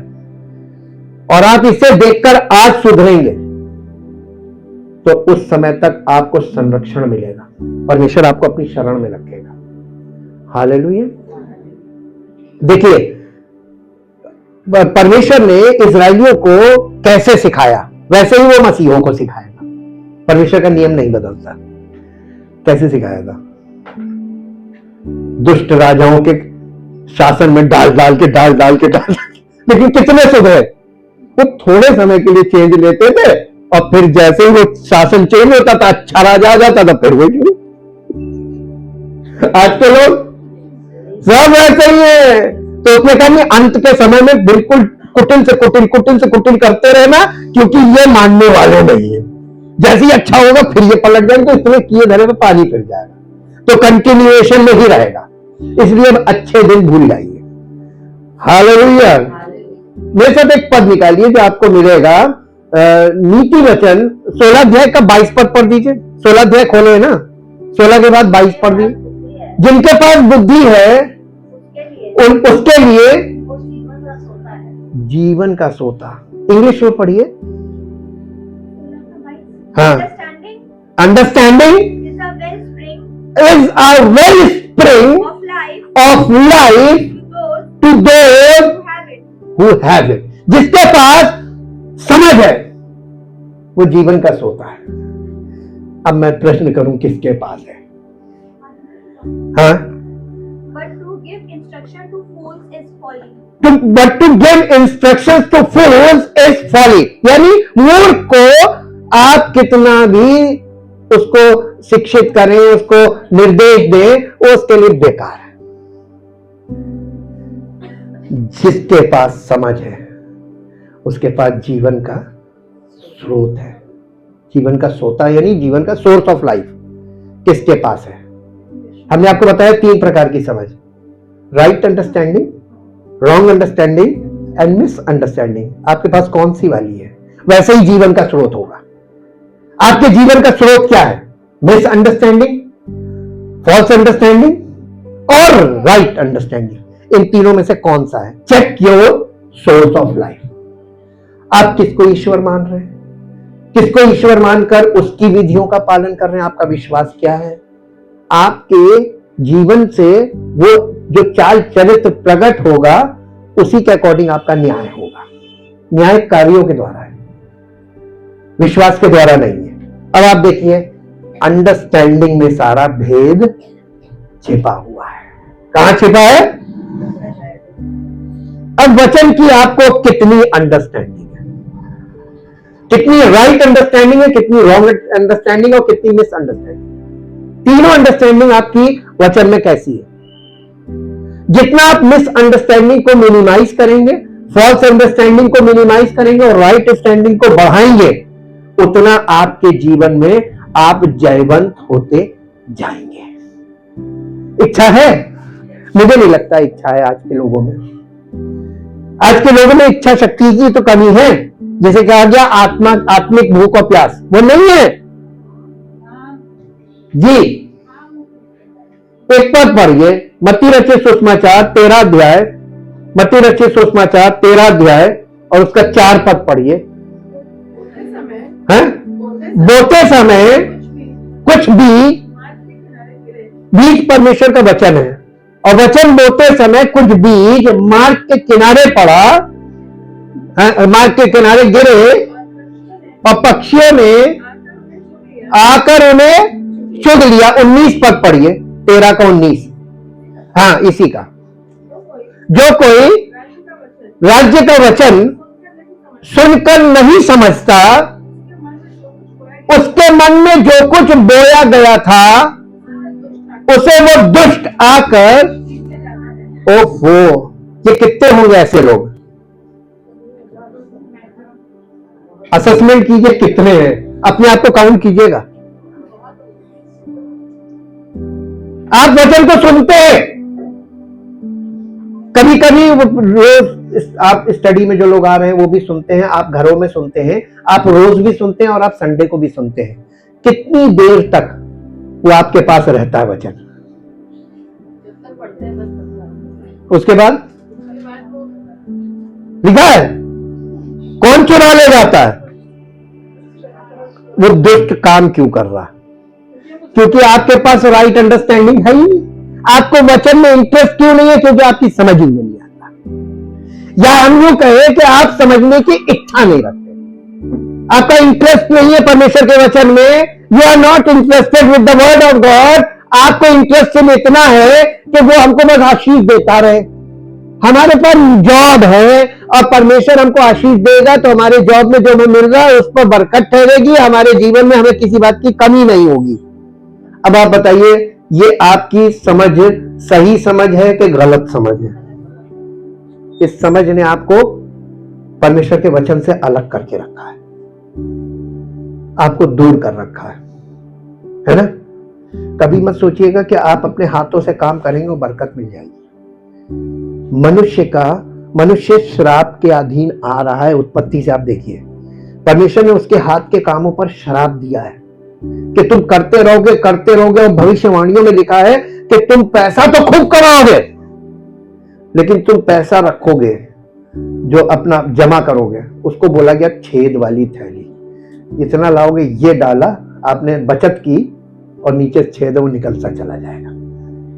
और आप इसे देखकर आज सुधरेंगे तो उस समय तक आपको संरक्षण मिलेगा, परमेश्वर आपको अपनी शरण में रखेगा। हालेलुया। देखिए, परमेश्वर ने इजरायलियों को कैसे सिखाया, वैसे ही वो मसीहों को सिखाएगा। परमेश्वर का नियम नहीं बदलता। कैसे सिखाया था? दुष्ट राजाओं के शासन में डाल डाल के लेकिन कितने सुधरे? वो थोड़े समय के लिए चेंज लेते थे, और फिर जैसे ही वो शासन चेंज होता था, अच्छा राजा आ जाता था, फिर वही। आज के लोग सब ऐसे ही है। तो उसने कहा अंत के समय में बिल्कुल कुटिल से कुटिल करते रहना, क्योंकि ये मानने वाले नहीं है। जैसे ही अच्छा होगा फिर ये पलट जाएंगे, तो इसमें किए धरे में पानी फिर जाएगा, तो कंटिन्यूएशन में ही रहेगा। इसलिए अब अच्छे दिन भूल जाइए। हालेलुया। मेरे साथ एक पद निकालिए जो आपको मिलेगा, नीति वचन 16 अध्याय का 22 पद पढ़ दीजिए। 16 अध्याय खोले ना, 16 के बाद 22 पढ़ दीजिए। जिनके पास बुद्धि है उसके लिए जीवन का सोता। इंग्लिश में पढ़िए। हाँ, understanding is a wellspring of life to those who have it. जिसके पास समझ है वो जीवन का सोता है। अब मैं प्रश्न करूं, किसके पास है? हाँ? But to give instructions to fools is folly. यानी मूर्ख को आप कितना भी उसको शिक्षित करें, उसको निर्देश दें, वो उसके लिए बेकार है। जिसके पास समझ है उसके पास जीवन का स्रोत है, जीवन का सोता यानी जीवन का सोर्स ऑफ लाइफ किसके पास है? हमने आपको बताया 3 प्रकार की समझ, right understanding, wrong understanding and miss understanding. आपके पास कौन सी वाली है, वैसे ही जीवन का स्रोत होगा। आपके जीवन का स्रोत क्या है? मिस अंडरस्टैंडिंग, फॉल्स अंडरस्टैंडिंग और राइट अंडरस्टैंडिंग। इन तीनों में से कौन सा है? Check your source of life. आप किसको ईश्वर मान रहे हैं? किसको ईश्वर मानकर उसकी विधियों का पालन कर रहे हैं? आपका विश्वास क्या है? आपके जीवन से वो जो चाल चरित्र प्रकट होगा उसी के अकॉर्डिंग आपका न्याय होगा। न्याय कार्यों के द्वारा है, विश्वास के द्वारा नहीं है। अब आप देखिए, अंडरस्टैंडिंग में सारा भेद छिपा हुआ है। कहां छिपा है? अब वचन की आपको कितनी अंडरस्टैंडिंग है, कितनी राइट अंडरस्टैंडिंग है, कितनी रॉन्ग अंडरस्टैंडिंग और कितनी मिस अंडरस्टैंडिंग। तीनों अंडरस्टैंडिंग आपकी वचन में कैसी है? जितना आप मिस अंडरस्टैंडिंग को मिनिमाइज करेंगे, फॉल्स अंडरस्टैंडिंग को मिनिमाइज करेंगे और राइट अंडरस्टैंडिंग को बढ़ाएंगे, उतना आपके जीवन में आप जयवंत होते जाएंगे। इच्छा है? मुझे नहीं लगता इच्छा है आज के लोगों में। आज के लोगों में इच्छा शक्ति की तो कमी है। जैसे कहा गया आत्मिक भूख और प्यास, वो नहीं है जी। एक पद पढ़िए, मत्ती रचित सुसमाचार 13 अध्याय, मत्ती रचित सुसमाचार 13 अध्याय और उसका 4 पद पढ़िए। बोते समय कुछ भी, बीज परमेश्वर का वचन है और वचन बोते समय कुछ बीज मार्ग के किनारे पड़ा, मार्ग के किनारे गिरे और पक्षियों ने आकर उन्हें चुग लिया। 19 पद पढ़िए, 13 का 19। हाँ, इसी का। जो कोई राज्य का वचन सुनकर नहीं समझता, उसके मन में जो कुछ बोया गया था उसे वो दुष्ट आकर, ओहो, ये कितने होंगे ऐसे लोग? असेसमेंट कीजिए कितने हैं, अपने आप को काउंट कीजिएगा। आप वचन को सुनते हैं, कभी कभी रोज आप स्टडी में जो लोग आ रहे हैं वो भी सुनते हैं, आप घरों में सुनते हैं, आप रोज भी सुनते हैं और आप संडे को भी सुनते हैं। कितनी देर तक वो आपके पास रहता है वचन? उसके बाद लिखा है कौन चुरा ले जाता है? वो दुष्ट काम क्यों कर रहा है? क्योंकि आपके पास राइट अंडरस्टैंडिंग है ही नहीं। आपको वचन में इंटरेस्ट क्यों नहीं है? क्योंकि आपकी समझ ही नहीं आता, या हम यूं कहें कि आप समझने की इच्छा नहीं रखते, आपका इंटरेस्ट नहीं है परमेश्वर के वचन में। You are not interested with the word of God. आपको इंटरेस्ट सिर्फ इतना है कि वो हमको बस आशीष देता रहे। हमारे पास जॉब है और परमेश्वर हमको आशीष देगा तो हमारे जॉब में जो हमें मिल रहा है उस पर बरकत ठहरेगी, हमारे जीवन में हमें किसी बात की कमी नहीं होगी। अब आप बताइए, ये आपकी समझ सही समझ है कि गलत समझ है? इस समझ ने आपको परमेश्वर के वचन से अलग करके रखा है, आपको दूर कर रखा है ना? कभी मत सोचिएगा कि आप अपने हाथों से काम करेंगे और बरकत मिल जाएगी। मनुष्य श्राप के अधीन आ रहा है। उत्पत्ति से आप देखिए, परमेश्वर ने उसके हाथ के कामों पर श्राप दिया है कि तुम करते रहोगे और भविष्यवाणियों में लिखा है कि तुम पैसा तो खूब कमाओगे, लेकिन तुम पैसा रखोगे जो अपना जमा करोगे, उसको बोला गया छेद वाली थैली। इतना लाओगे, ये डाला आपने बचत की, और नीचे छेद है वो निकलता चला जाएगा।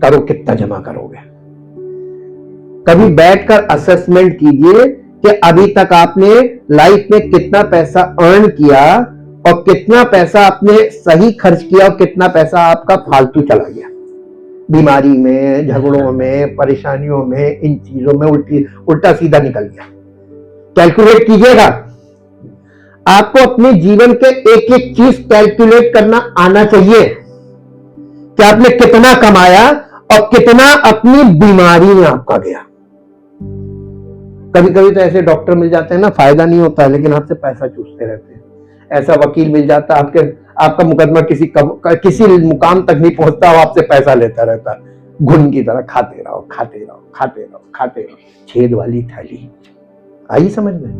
करो, कितना जमा करोगे? कभी बैठकर असेसमेंट कीजिए कि अभी तक आपने लाइफ में कितना पैसा अर्न किया और कितना पैसा आपने सही खर्च किया और कितना पैसा आपका फालतू चला गया, बीमारी में, झगड़ों में, परेशानियों में, इन चीजों में उल्टा सीधा निकल गया। कैलकुलेट कीजिएगा। आपको अपने जीवन के एक एक चीज कैलकुलेट करना आना चाहिए कि आपने कितना कमाया और कितना अपनी बीमारी में आपका गया। कभी कभी तो ऐसे डॉक्टर मिल जाते हैं ना, फायदा नहीं होता है लेकिन आपसे पैसा चूसते रहते हैं। ऐसा वकील मिल जाता है, आपका मुकदमा किसी मुकाम तक नहीं पहुंचता, वो आपसे पैसा लेता रहता है, घुन की तरह खाते रहो खाते रहो खाते रहो खाते रहो। छेद वाली थैली आई समझ में?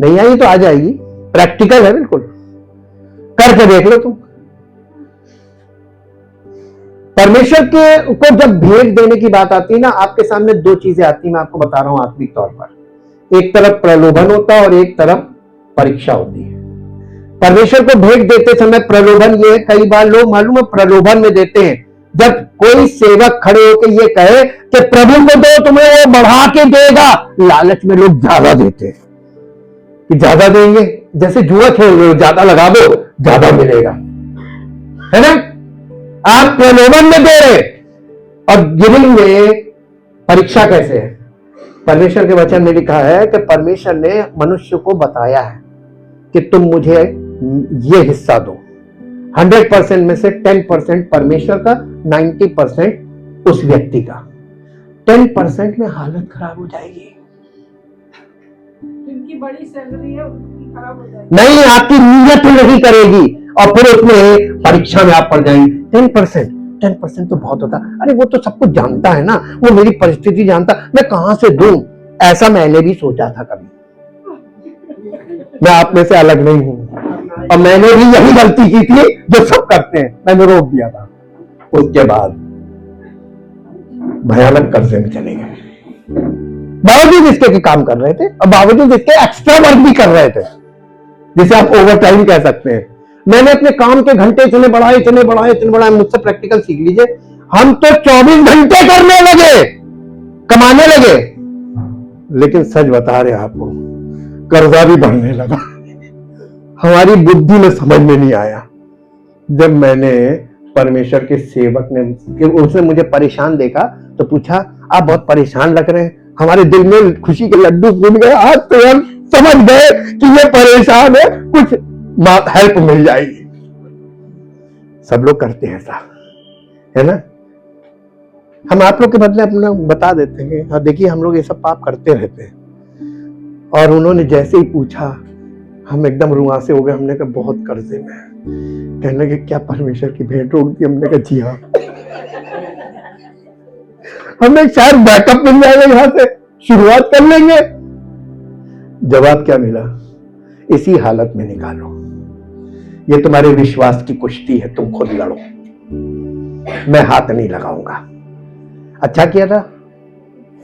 नहीं आई तो आ जाएगी, प्रैक्टिकल है बिल्कुल, करके देख लो तुम। परमेश्वर को जब भेंट देने की बात आती है ना, आपके सामने दो चीजें आती है, मैं आपको बता रहा हूं आत्मिक तौर पर। एक तरफ प्रलोभन होता है और एक तरफ परीक्षा होती है। परमेश्वर को भेंट देते समय प्रलोभन ये है, कई बार लोग मालूम है प्रलोभन में देते हैं, जब कोई सेवक खड़े होकर ये कहे कि प्रभु को दो, तुम्हें वो बढ़ा के देगा, लालच में लोग ज्यादा देते हैं कि ज्यादा देंगे, जैसे जुआ खेल रहे हो, ज्यादा लगा दो ज्यादा मिलेगा, है ना? आप प्रलोभन में दे रहे और गिविंग में परीक्षा कैसे है? परमेश्वर के वचन में लिखा है कि परमेश्वर ने मनुष्य को बताया है कि तुम मुझे ये हिस्सा दो। 100% में से 10% परमेश्वर का, 90% उस व्यक्ति का। 10% में हालत खराब हो जाएगी। जिनकी बड़ी सैलरी है उनकी खराब हो जाएगी। नहीं, आपकी नीयत नहीं करेगी और फिर उसमें परीक्षा में आप पड़ जाएंगे। 10% तो बहुत होता। अरे वो तो सब कुछ जानता है ना, वो मेरी परिस्थिति जानता, मैं कहां से दूं? ऐसा मैंने भी सोचा था कभी। मैं आप में से अलग नहीं हूं और मैंने भी यही गलती की थी जो सब करते हैं, मैंने रोक दिया था। उसके बाद भयानक कर्जे में चले गए, बावजूद इसके कि काम कर रहे थे और बावजूद इसके एक्स्ट्रा वर्क भी कर रहे थे, जिसे आप ओवर टाइम कह सकते हैं। मैंने अपने काम के घंटे इतने बढ़ाए, मुझसे प्रैक्टिकल सीख लीजिए। हम तो 24 घंटे करने लगे, कमाने लगे, लेकिन सच बता रहे आपको, कर्जा भी बढ़ने लगा। हमारी बुद्धि में समझ में नहीं आया। जब मैंने परमेश्वर के सेवक ने, उसने मुझे परेशान देखा तो पूछा, आप बहुत परेशान लग रहे हैं। हमारे दिल में खुशी के लड्डू फूट गए। आज तो हम समझ गए कि ये परेशान है, कुछ हेल्प मिल जाएगी। सब लोग करते हैं ऐसा, है ना? हम आप लोग के बदले अपना बता देते हैं, हाँ देखिए हम लोग ये सब पाप करते रहते हैं। और उन्होंने जैसे ही पूछा, हम एकदम रुआंसे हो गए। हमने कहा बहुत कर्जे में है। कहने के क्या परमेश्वर की भेंट रोक दी? हमने कहा जी हाँ। हमें शायद बैकअप मिल जाएगा, यहां से शुरुआत कर लेंगे। जवाब क्या मिला? इसी हालत में निकालो, ये तुम्हारे विश्वास की कुश्ती है, तुम खुद लड़ो, मैं हाथ नहीं लगाऊंगा। अच्छा किया था,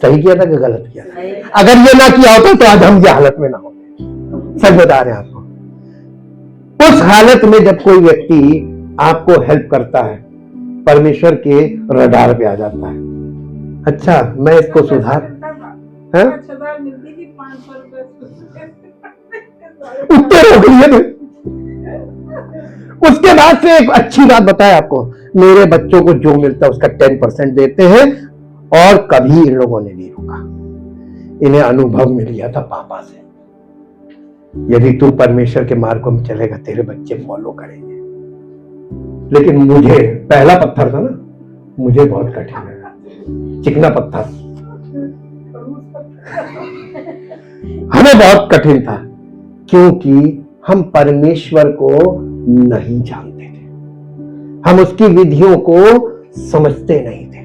सही किया था कि गलत किया था? अगर ये ना किया होता तो आज हम ये हालत में ना होते। सच बता रहे हैं आपको। उस हालत में जब कोई व्यक्ति आपको हेल्प करता है, परमेश्वर के रडार पे आ जाता है। अच्छा मैं इसको सुधार उत्तर हो गई है। उसके बाद से एक अच्छी बात बताए आपको, मेरे बच्चों को जो मिलता है उसका 10% देते हैं और कभी इन लोगों ने नहीं रोका। इन्हें अनुभव मिल गया था पापा से, यदि तू परमेश्वर के मार्गों में चलेगा तेरे बच्चे फॉलो करेंगे। लेकिन मुझे पहला पत्थर था ना, मुझे बहुत कठिन लगा, चिकना पत्थर हमें बहुत कठिन था, क्योंकि हम परमेश्वर को नहीं जानते थे, हम उसकी विधियों को समझते नहीं थे।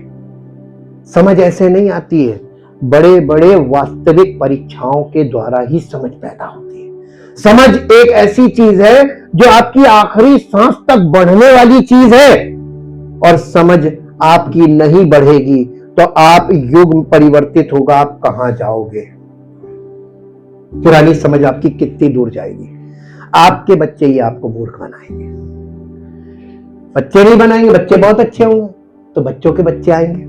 समझ ऐसे नहीं आती है, बड़े बड़े वास्तविक परीक्षाओं के द्वारा ही समझ पैदा होती है। समझ एक ऐसी चीज है जो आपकी आखिरी सांस तक बढ़ने वाली चीज है, और समझ आपकी नहीं बढ़ेगी तो आप युग परिवर्तित होगा, आप कहां जाओगे? पुरानी समझ आपकी कितनी दूर जाएगी? आपके बच्चे ही आपको मूर्ख बनाएंगे। बच्चे नहीं बनाएंगे, बच्चे बहुत अच्छे होंगे तो बच्चों के बच्चे आएंगे।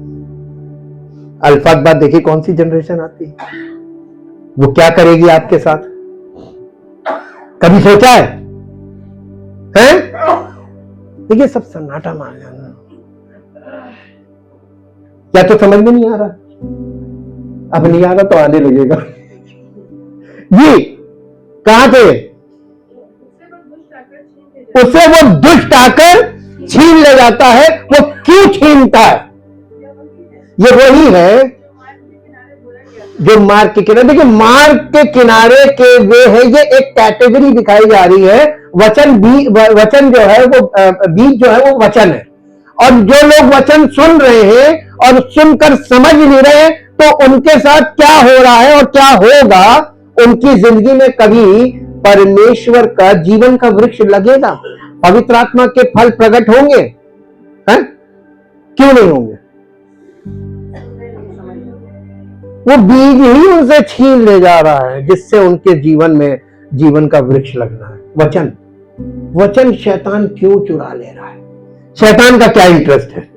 अल्फा के बाद देखिए कौन सी जनरेशन आती है, वो क्या करेगी आपके साथ, कभी सोचा है? देखिए सब सन्नाटा मार जाना, या तो समझ में नहीं आ रहा, अब नहीं आ रहा तो आने लगेगा। जी कहां थे? उसे वो दुष्ट आकर छीन ले जाता है। वो क्यों छीनता है? ये वही है जो मार्ग के किनारे, देखिए मार्ग के किनारे के वे है, ये एक कैटेगरी दिखाई जा रही है। वचन जो है वो बीज जो है वो वचन है, और जो लोग वचन सुन रहे हैं और सुनकर समझ नहीं रहे तो उनके साथ क्या हो रहा है और क्या होगा, उनकी जिंदगी में कभी परमेश्वर का जीवन का वृक्ष लगेगा, पवित्र आत्मा के फल प्रकट होंगे? हैं? क्यों नहीं होंगे? वो बीज ही उनसे छीन ले जा रहा है जिससे उनके जीवन में जीवन का वृक्ष लगना है। वचन शैतान क्यों चुरा ले रहा है? शैतान का क्या इंटरेस्ट है?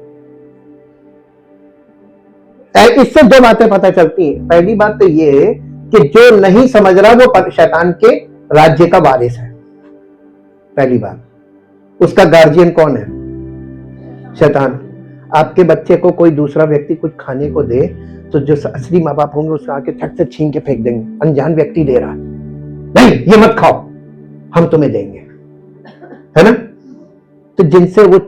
इससे दो बातें पता चलती हैं। पहली बात तो ये कि जो नहीं समझ रहा वो शैतान के राज्य का वारिस है। पहली बात, उसका गार्जियन कौन है? शैतान। आपके बच्चे को कोई दूसरा व्यक्ति कुछ खाने को दे तो जो असली माँ बाप होंगे उसको आके छट से छीन के फेंक देंगे, अनजान व्यक्ति दे रहा है, नहीं ये मत खाओ, हम तुम्हें देंगे, है ना? तो जिनसे वो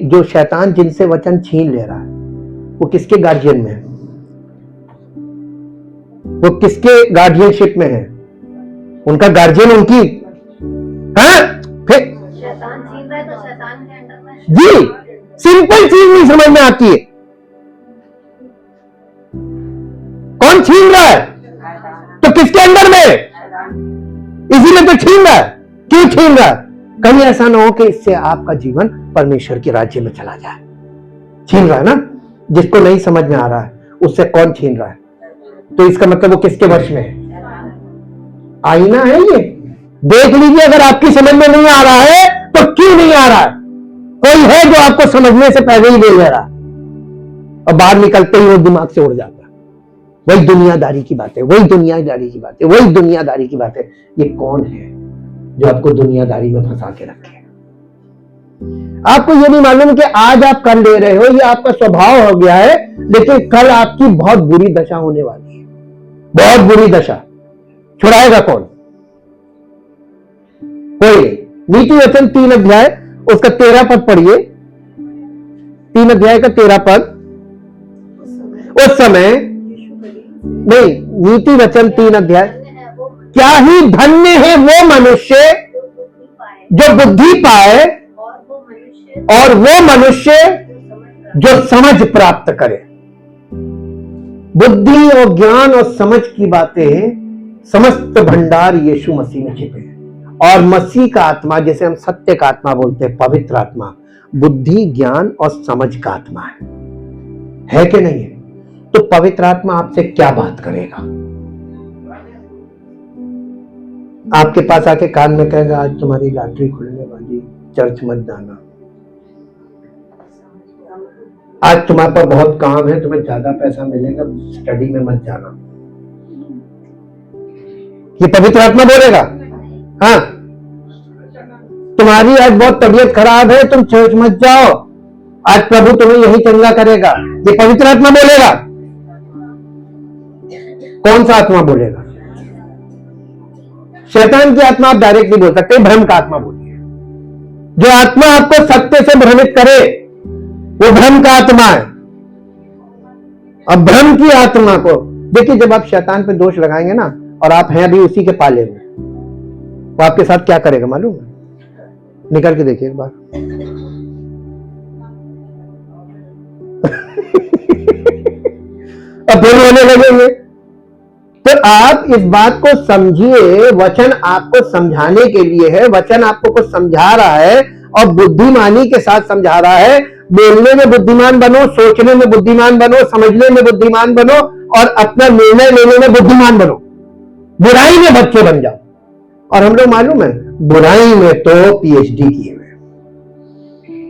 जो शैतान जिनसे वचन छीन ले रहा है वो किसके गार्जियन में है? वो किसके गार्जियनशिप में है? उनका गार्जियन उनकी शैतान छीन रहा है तो शैतान के अंडर में। जी, सिंपल चीज नहीं समझ में आती है। कौन छीन रहा है? तो किसके अंदर में? इसी में तो छीन रहा है। क्यों छीन रहा है? कहीं ऐसा ना हो कि इससे आपका जीवन परमेश्वर के राज्य में चला जाए। छीन रहा है ना, जिसको नहीं समझ में आ रहा है उससे कौन छीन रहा है? तो इसका मतलब वो किसके वश में है? आईना है ये, देख लीजिए। अगर आपकी समझ में नहीं आ रहा है तो क्यों नहीं आ रहा है? कोई है जो आपको समझने से पहले ही ले ले रहा है और बाहर निकलते ही वो दिमाग से उड़ जाता है। वही दुनियादारी की बात है, वही दुनियादारी की बात है, वही दुनियादारी की बात है। ये कौन है जो आपको दुनियादारी में फंसा के रखे? आपको ये नहीं मालूम कि आज आप कर ले रहे हो, ये आपका स्वभाव हो गया है, लेकिन कल आपकी बहुत बुरी दशा होने वाली है, बहुत बुरी दशा। छुड़ाएगा कौन? कोई। नीति वचन 3 अध्याय उसका 13 पद पढ़िए। 3 अध्याय का 13 पद। उस समय नहीं, नीति वचन 3 अध्याय, क्या ही धन्य है वो मनुष्य जो बुद्धि पाए और वो मनुष्य जो समझ प्राप्त करे। बुद्धि और ज्ञान और समझ की बातें, समस्त भंडार यीशु मसीह में छिपे हैं। और मसीह का आत्मा, जैसे हम सत्य का आत्मा बोलते हैं, पवित्र आत्मा, बुद्धि ज्ञान और समझ का आत्मा है कि नहीं है? तो पवित्र आत्मा आपसे क्या बात करेगा? आपके पास आके कान में कहेगा आज तुम्हारी लॉटरी खुलने वाली, चर्च मत जाना, आज तुम्हारे पर बहुत काम है, तुम्हें ज्यादा पैसा मिलेगा, स्टडी में मत जाना। ये पवित्र आत्मा बोलेगा? हाँ, तुम्हारी आज बहुत तबीयत खराब है, तुम चर्च मत जाओ, आज प्रभु तुम्हें यही चंगा करेगा। ये पवित्र आत्मा बोलेगा? कौन सा आत्मा बोलेगा? शैतान की आत्मा आप डायरेक्ट नहीं बोल सकते, भ्रम का आत्मा बोलिए। जो आत्मा आपको सत्य से भ्रमित करे वो भ्रम का आत्मा है। अब भ्रम की आत्मा को देखिए, जब आप शैतान पे दोष लगाएंगे ना, और आप हैं अभी उसी के पाले में, वो आपके साथ क्या करेगा मालूम है? निकल के देखिए एक बार। अब फिर रोने लगेंगे। तो आप इस बात को समझिए, वचन आपको समझाने के लिए है, वचन आपको कुछ समझा रहा है और बुद्धिमानी के साथ समझा रहा है। बोलने में बुद्धिमान बनो, सोचने में बुद्धिमान बनो, समझने में बुद्धिमान बनो और अपना निर्णय लेने में बुद्धिमान बनो। बुराई में बच्चे बन जाओ। और हम लोग मालूम है बुराई में तो पीएचडी किए हुए,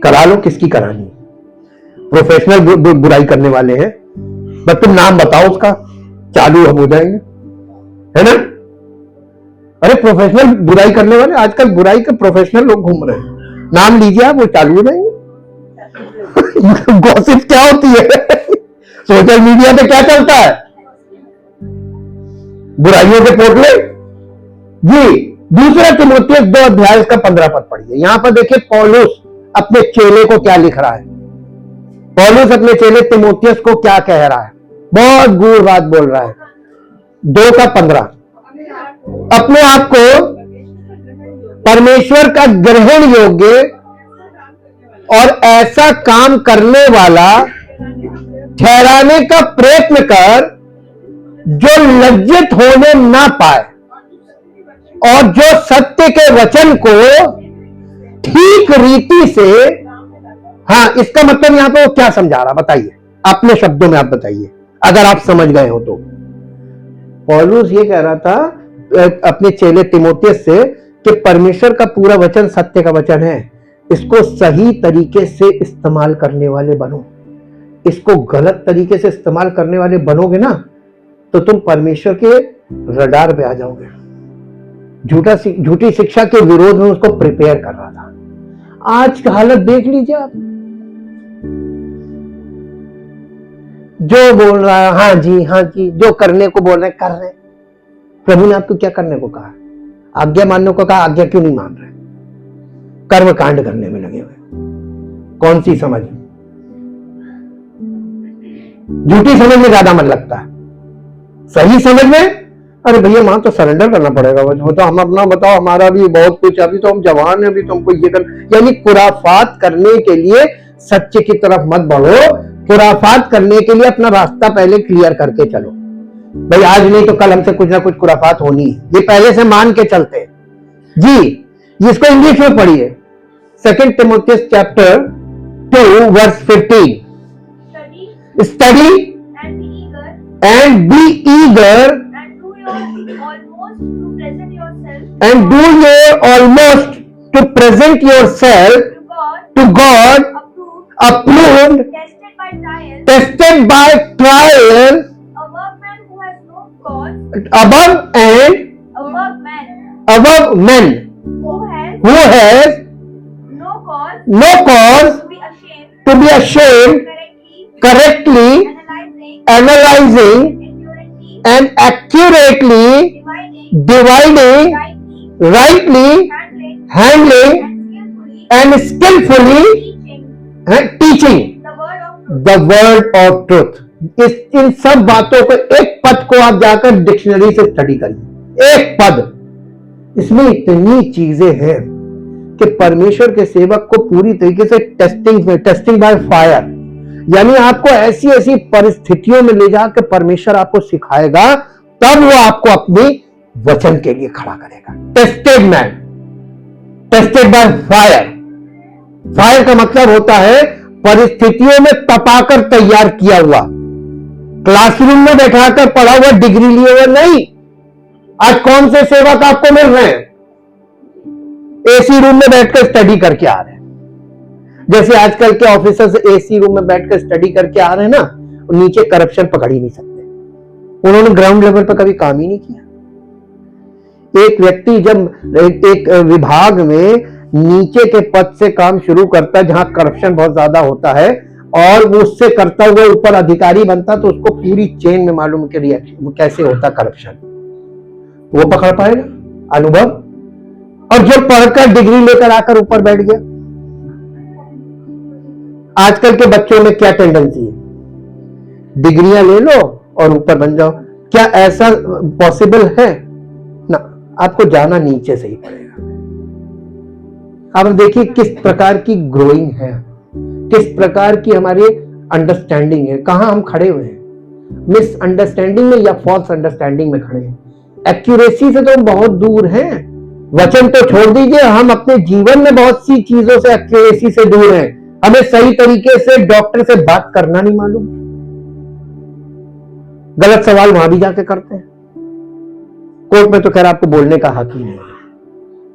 करा लो, किसकी करानी? प्रोफेशनल बुराई करने वाले हैं, बस तुम नाम बताओ उसका, चालू हम हो जाएंगे, है ना? अरे प्रोफेशनल बुराई करने वाले, आजकल बुराई के प्रोफेशनल लोग घूम रहे हैं, नाम लीजिए आप, वो चालू हो जाएंगे। गॉसिप क्या होती है? सोशल मीडिया पे क्या चलता है? बुराइयों के पोटले। जी, दूसरा तीमुथियुस 2 अध्याय इसका 15 पद पढ़िए। यहां पर देखिए पौलुस अपने चेले को क्या लिख रहा है। पौलुस अपने चेले तीमुथियुस को क्या कह रहा है, बहुत गूढ़ बात बोल रहा है। 2 का 15, अपने आप को परमेश्वर का ग्रहण योग्य और ऐसा काम करने वाला ठहराने का प्रयत्न कर जो लज्जित होने ना पाए और जो सत्य के वचन को ठीक रीति से, हाँ इसका मतलब यहां पे वो क्या समझा रहा, बताइए अपने शब्दों में, आप बताइए अगर आप समझ गए हो तो। पौलुस ये कह रहा था अपने चेले तीमुथियुस से कि परमेश्वर का पूरा वचन सत्य का वचन है, इसको सही तरीके से इस्तेमाल करने वाले बनो। इसको गलत तरीके से इस्तेमाल करने वाले बनोगे ना तो तुम परमेश्वर के रडार पे आ जाओगे। झूठी शिक्षा के विरोध में उसको प्रिपेयर कर रहा था। आज की हालत देख लीजिए आप, जो बोल रहा है हाँ जी, जो करने को बोल रहे कर रहे। प्रभु ने आपको क्या करने को कहा? आज्ञा मानने को कहा, आज्ञा क्यों नहीं मान रहे? कर्म कांड करने में लगे हुए। कौन सी समझ? झूठी समझ में ज्यादा मन लगता है, सही समझ में अरे भैया वहां तो सरेंडर करना पड़ेगा, वो तो हम अपना बताओ, हमारा भी बहुत कुछ, अभी तो हम जवान हैं, अभी तो हमको ये कर, यानी खुराफात करने के लिए सच्चे की तरफ मत बढ़ो। खुराफात करने के लिए अपना रास्ता पहले क्लियर करके चलो। भाई आज नहीं तो कल हमसे कुछ ना कुछ खुराफात होनी है, ये पहले से मान के चलते हैं जी। इसको इंग्लिश में पढ़िए, 2 तीमुथियुस chapter 2 verse 15। Study and be eager and do your almost to present yourself to God approved, tested by trial, above men who has no cause to be ashamed, correctly analyzing and accurately dividing, rightly handling and skillfully teaching the word of truth। इन सब बातों को, एक पद को आप जाकर dictionary से study करिए, एक पद। इसमें इतनी चीजें हैं कि परमेश्वर के सेवक को पूरी तरीके से टेस्टिंग बाय फायर, यानी आपको ऐसी ऐसी परिस्थितियों में ले जाकर परमेश्वर आपको सिखाएगा, तब वो आपको अपने वचन के लिए खड़ा करेगा। Tested man, tested by fire. Fire का मतलब होता है परिस्थितियों में तपाकर तैयार किया हुआ, क्लासरूम में बैठाकर पढ़ा हुआ, डिग्री लिए हुआ नहीं। आज कौन से सेवक आपको मिल रहे हैं? एसी रूम में बैठकर स्टडी करके आ रहे हैं। जैसे आजकल के ऑफिसर्स एसी रूम में बैठकर स्टडी करके आ रहे हैं ना, नीचे करप्शन पकड़ ही नहीं सकते, उन्होंने ग्राउंड लेवल पर कभी काम ही नहीं किया। एक व्यक्ति जब एक विभाग में नीचे के पद से काम शुरू करता है, जहां करप्शन बहुत ज्यादा होता है, और वो उससे करता हुआ ऊपर अधिकारी बनता, तो उसको पूरी चेन में मालूम कि रिएक्शन कैसे होता करप्शन, वो पकड़ पाएगा अनुभव। और जो पढ़कर डिग्री लेकर आकर ऊपर बैठ गया। आजकल के बच्चों में क्या टेंडेंसी है? डिग्रियां ले लो और ऊपर बन जाओ। क्या ऐसा पॉसिबल है? ना, आपको जाना नीचे से ही पड़ेगा। अब देखिए किस प्रकार की ग्रोइंग है, किस प्रकार की हमारी अंडरस्टैंडिंग है, कहां हम खड़े हुए हैं, मिसअंडरस्टैंडिंग में या फॉल्स अंडरस्टैंडिंग में खड़े हैं। एक्यूरेसी से तो हम बहुत दूर हैं, वचन तो छोड़ दीजिए, हम अपने जीवन में बहुत सी चीजों से एक्यूरेसी से दूर हैं। हमें सही तरीके से डॉक्टर से बात करना नहीं मालूम, गलत सवाल वहां भी जाके करते हैं। कोर्ट में तो खैर आपको बोलने का हक ही नहीं है,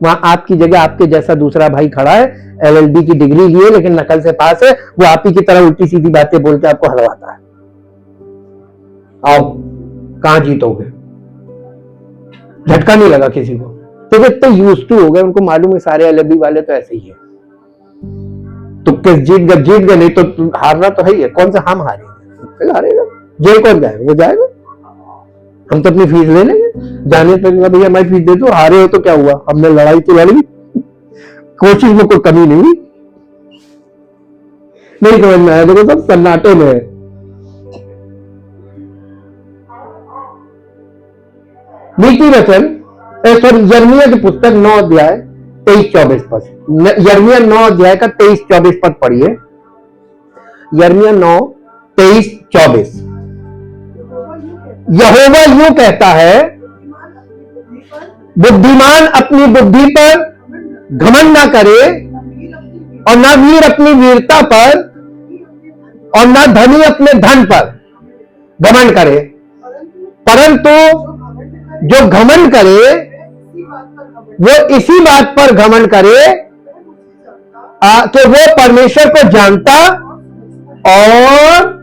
वहां आपकी जगह आपके जैसा दूसरा भाई खड़ा है, LLB की डिग्री लिए लेकिन नकल से पास है, वो आप ही की तरह उल्टी सीधी बातें बोल के आपको हरवाता है। आओ, कहां जीतोगे? झटका नहीं लगा किसी को, तो इतने यूज टू हो गए, उनको मालूम है सारे LLB वाले तो ऐसे ही है। तो किस जीत गए, नहीं तो हारना तो है ही है। कौन सा हम हारेंगे? हारेगा, जेल कौन जाएगा? वो जाएगा। हम तो अपनी फीस ले लेंगे, जाने तक भैया हमारी फीस दे दो, हारे हो तो क्या हुआ, हमने लड़ाई तो लड़ी, कोशिश में कोई कमी नहीं हुई। नहीं समझ में आया? देखो सब सन्नाटे में है। नीति वचन सॉरी यिर्मयाह की पुस्तक 9 अध्याय 23-24 पद, यिर्मयाह 9 अध्याय का 23-24 पद पढ़िए। यिर्मयाह 9 23-24। यहोवा यूं कहता है, बुद्धिमान अपनी बुद्धि पर घमंड ना करे, और ना वीर अपनी वीरता पर, और ना धनी अपने धन पर घमंड करे, परंतु जो घमंड करे वो इसी बात पर घमंड करे कि वो परमेश्वर को जानता, और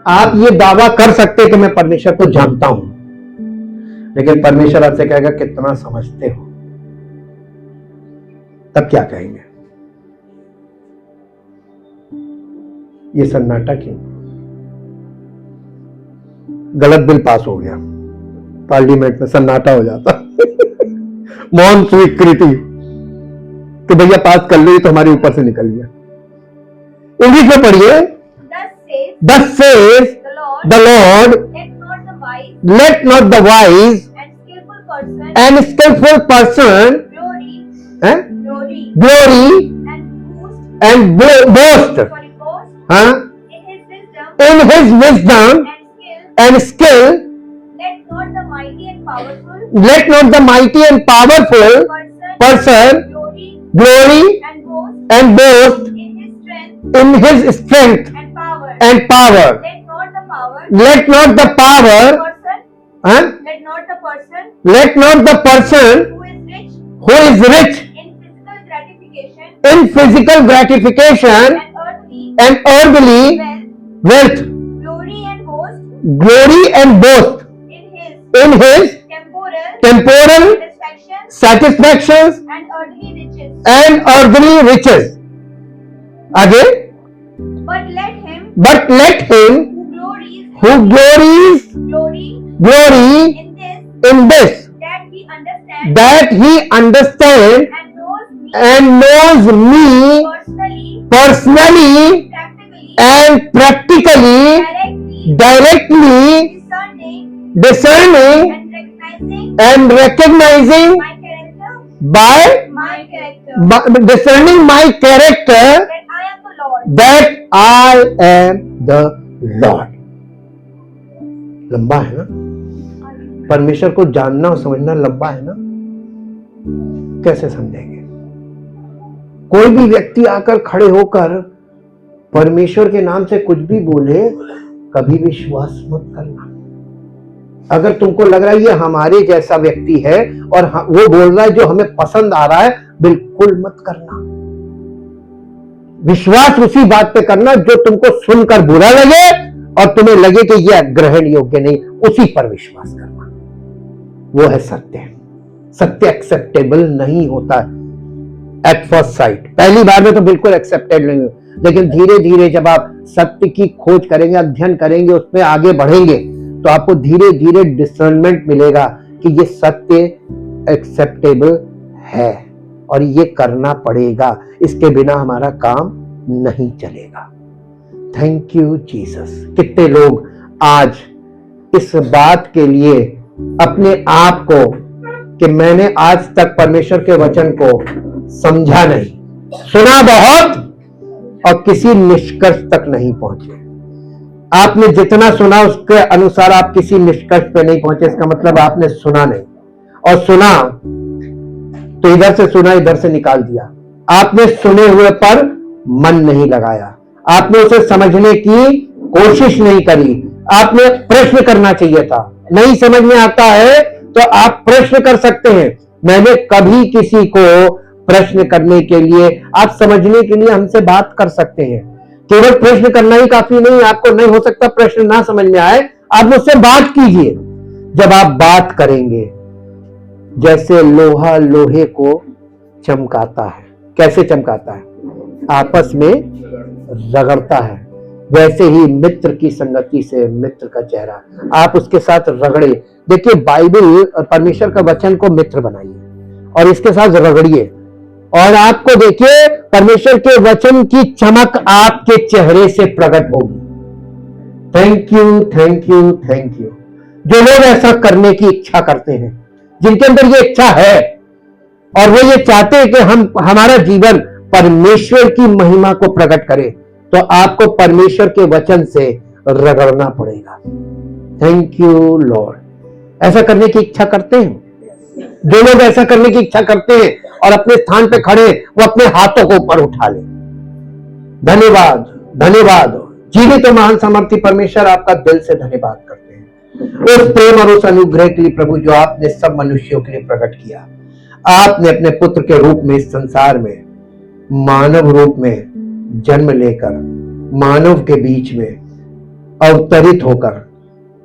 आप ये दावा कर सकते कि मैं परमेश्वर को जानता हूं, लेकिन परमेश्वर आपसे कहेगा कितना समझते हो, तब क्या कहेंगे? ये सन्नाटा क्यों? गलत बिल पास हो गया, पार्लियामेंट में सन्नाटा हो जाता मौन स्वीकृति कि भैया पास कर लो, तो हमारे ऊपर से निकल गया। इंग्लिश में पढ़िए। Thus says the Lord, let not the wise and skillful person glory and boast in his wisdom and skill. Let not the mighty and powerful person glory and boast in his strength and power. Let not the person who is rich in physical gratification and earthly wealth glory and boast in his temporal satisfactions and earthly riches. Again, but let him who glories glory in this, that he understand and knows me personally and practically, directly discerning and recognizing discerning my character, that I am the Lord. लंबा है ना? परमेश्वर को जानना और समझना लंबा है ना? कैसे समझेंगे? कोई भी व्यक्ति आकर खड़े होकर परमेश्वर के नाम से कुछ भी बोले, कभी विश्वास मत करना। अगर तुमको लग रहा है ये हमारे जैसा व्यक्ति है और वो बोल रहा है जो हमें पसंद आ रहा है, बिल्कुल मत करना। विश्वास उसी बात पे करना जो तुमको सुनकर बुरा लगे और तुम्हें लगे कि यह ग्रहण योग्य नहीं, उसी पर विश्वास करना। वो है सत्य। सत्य एक्सेप्टेबल नहीं होता एट फर्स्ट साइट, पहली बार में तो बिल्कुल एक्सेप्टेड नहीं हो, लेकिन धीरे धीरे जब आप सत्य की खोज करेंगे, अध्ययन करेंगे, उसमें आगे बढ़ेंगे, तो आपको धीरे धीरे डिसर्नमेंट मिलेगा कि ये सत्य एक्सेप्टेबल है और ये करना पड़ेगा, इसके बिना हमारा काम नहीं चलेगा। Thank you Jesus. कितने लोग आज इस बात के लिए अपने आप को कि मैंने आज तक परमेश्वर के वचन को समझा नहीं, सुना बहुत और किसी निष्कर्ष तक नहीं पहुंचे। आपने जितना सुना उसके अनुसार आप किसी निष्कर्ष पे नहीं पहुंचे, इसका मतलब आपने सुना नहीं, और सुना तो इधर से सुना इधर से निकाल दिया। आपने सुने हुए पर मन नहीं लगाया, आपने उसे समझने की कोशिश नहीं करी। आपने प्रश्न करना चाहिए था। नहीं समझ में आता है तो आप प्रश्न कर सकते हैं। मैंने कभी किसी को प्रश्न करने के लिए, आप समझने के लिए हमसे बात कर सकते हैं। केवल प्रश्न करना ही काफी नहीं, आपको नहीं हो सकता प्रश्न ना समझ में आए, आप मुझसे बात कीजिए। जब आप बात करेंगे, जैसे लोहा लोहे को चमकाता है, कैसे चमकाता है? आपस में रगड़ता है, वैसे ही मित्र की संगति से मित्र का चेहरा, आप उसके साथ रगड़े। देखिए, बाइबल परमेश्वर का वचन को मित्र बनाइए और इसके साथ रगड़िए, और आपको देखिए परमेश्वर के वचन की चमक आपके चेहरे से प्रकट होगी। Thank you, thank you, thank you. जो लोग ऐसा करने की इच्छा करते हैं, जिनके अंदर ये इच्छा है और वो ये चाहते हैं कि हमारा जीवन परमेश्वर की महिमा को प्रकट करे, तो आपको परमेश्वर के वचन से रगड़ना पड़ेगा। Thank you Lord. ऐसा करने की इच्छा करते हैं? जो लोग ऐसा करने की इच्छा करते हैं और अपने स्थान पे खड़े, वो अपने हाथों को ऊपर उठा ले। धन्यवाद, धन्यवाद। जीवित तो महान सामर्थी परमेश्वर, आपका दिल से धन्यवाद करते हैं उस प्रेम और उस अनुग्रह के लिए प्रभु, जो आपने सब मनुष्यों के लिए प्रकट किया। आपने अपने पुत्र के रूप में इस संसार में मानव रूप में जन्म लेकर मानव के बीच में अवतरित होकर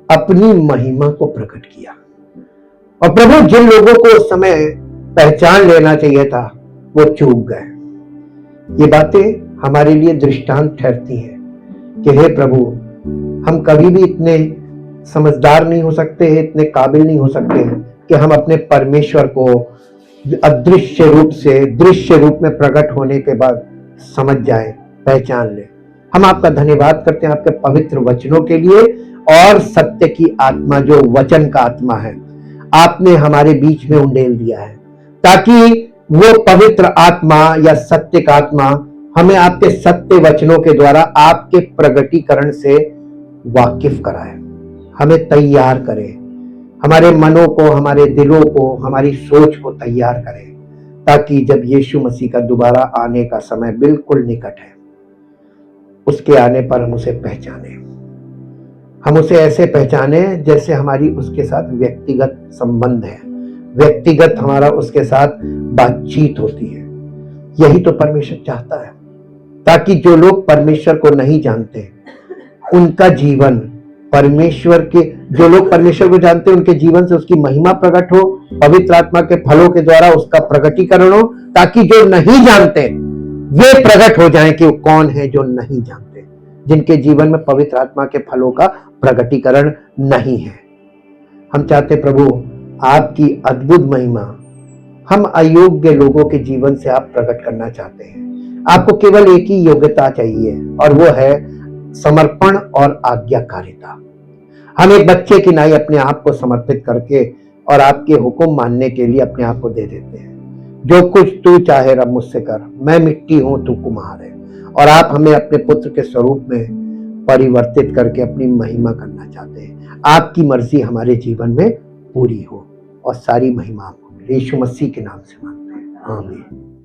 अपनी महिमा को प्रकट किया। और प्रभु, जिन लोगों को उस समय पहचान लेना चाहिए था, वो चूक गए। ये बातें हमारे लिए दृष्टांत ठहरती हैं कि हे प्रभु, हम कभी भी इतने समझदार नहीं हो सकते हैं, इतने काबिल नहीं हो सकते हैं कि हम अपने परमेश्वर को अदृश्य रूप से दृश्य रूप में प्रकट होने के बाद समझ जाए, पहचान ले। हम आपका धन्यवाद करते हैं आपके पवित्र वचनों के लिए, और सत्य की आत्मा जो वचन का आत्मा है, आपने हमारे बीच में उंडेल दिया है, ताकि वो पवित्र आत्मा या सत्य का आत्मा हमें आपके सत्य वचनों के द्वारा आपके प्रगटीकरण से वाकिफ कराए, हमें तैयार करे, हमारे मनों को, हमारे दिलों को, हमारी सोच को तैयार करे, ताकि जब यीशु मसीह का दोबारा आने का समय बिल्कुल निकट है, उसके आने पर हम उसे पहचाने। हम उसे ऐसे पहचाने जैसे हमारी उसके साथ व्यक्तिगत संबंध है, व्यक्तिगत हमारा उसके साथ बातचीत होती है। यही तो परमेश्वर चाहता है, ताकि जो लोग परमेश्वर को नहीं जानते, उनका जीवन परमेश्वर के, जो लोग परमेश्वर को जानते हैं, उनके जीवन से उसकी महिमा प्रकट हो, पवित्र आत्मा के फलों के द्वारा उसका प्रकटीकरण हो, ताकि जो नहीं जानते वे प्रकट हो जाएं कि वो कौन है जो नहीं जानते, जिनके जीवन में पवित्र आत्मा के फलों का प्रकटीकरण नहीं है। हम चाहते प्रभु, आपकी अद्भुत महिमा हम अयोग्य लोगों के जीवन से आप प्रकट करना चाहते हैं। आपको केवल एक ही योग्यता चाहिए, और वो है समर्पण और आज्ञाकारिता। हम एक बच्चे की नाई अपने आप को समर्पित करके और आपके हुक्म मानने के लिए अपने आप को दे देते हैं। जो कुछ तू चाहे रब मुझसे कर, मैं मिट्टी हूं, तू कुम्हार है। और आप हमें अपने पुत्र के स्वरूप में परिवर्तित करके अपनी महिमा करना चाहते हैं। आपकी मर्जी हमारे जीवन में पूरी हो, और सारी महिमा आपको यीशु मसीह के नाम से मांगते हैं, आमीन।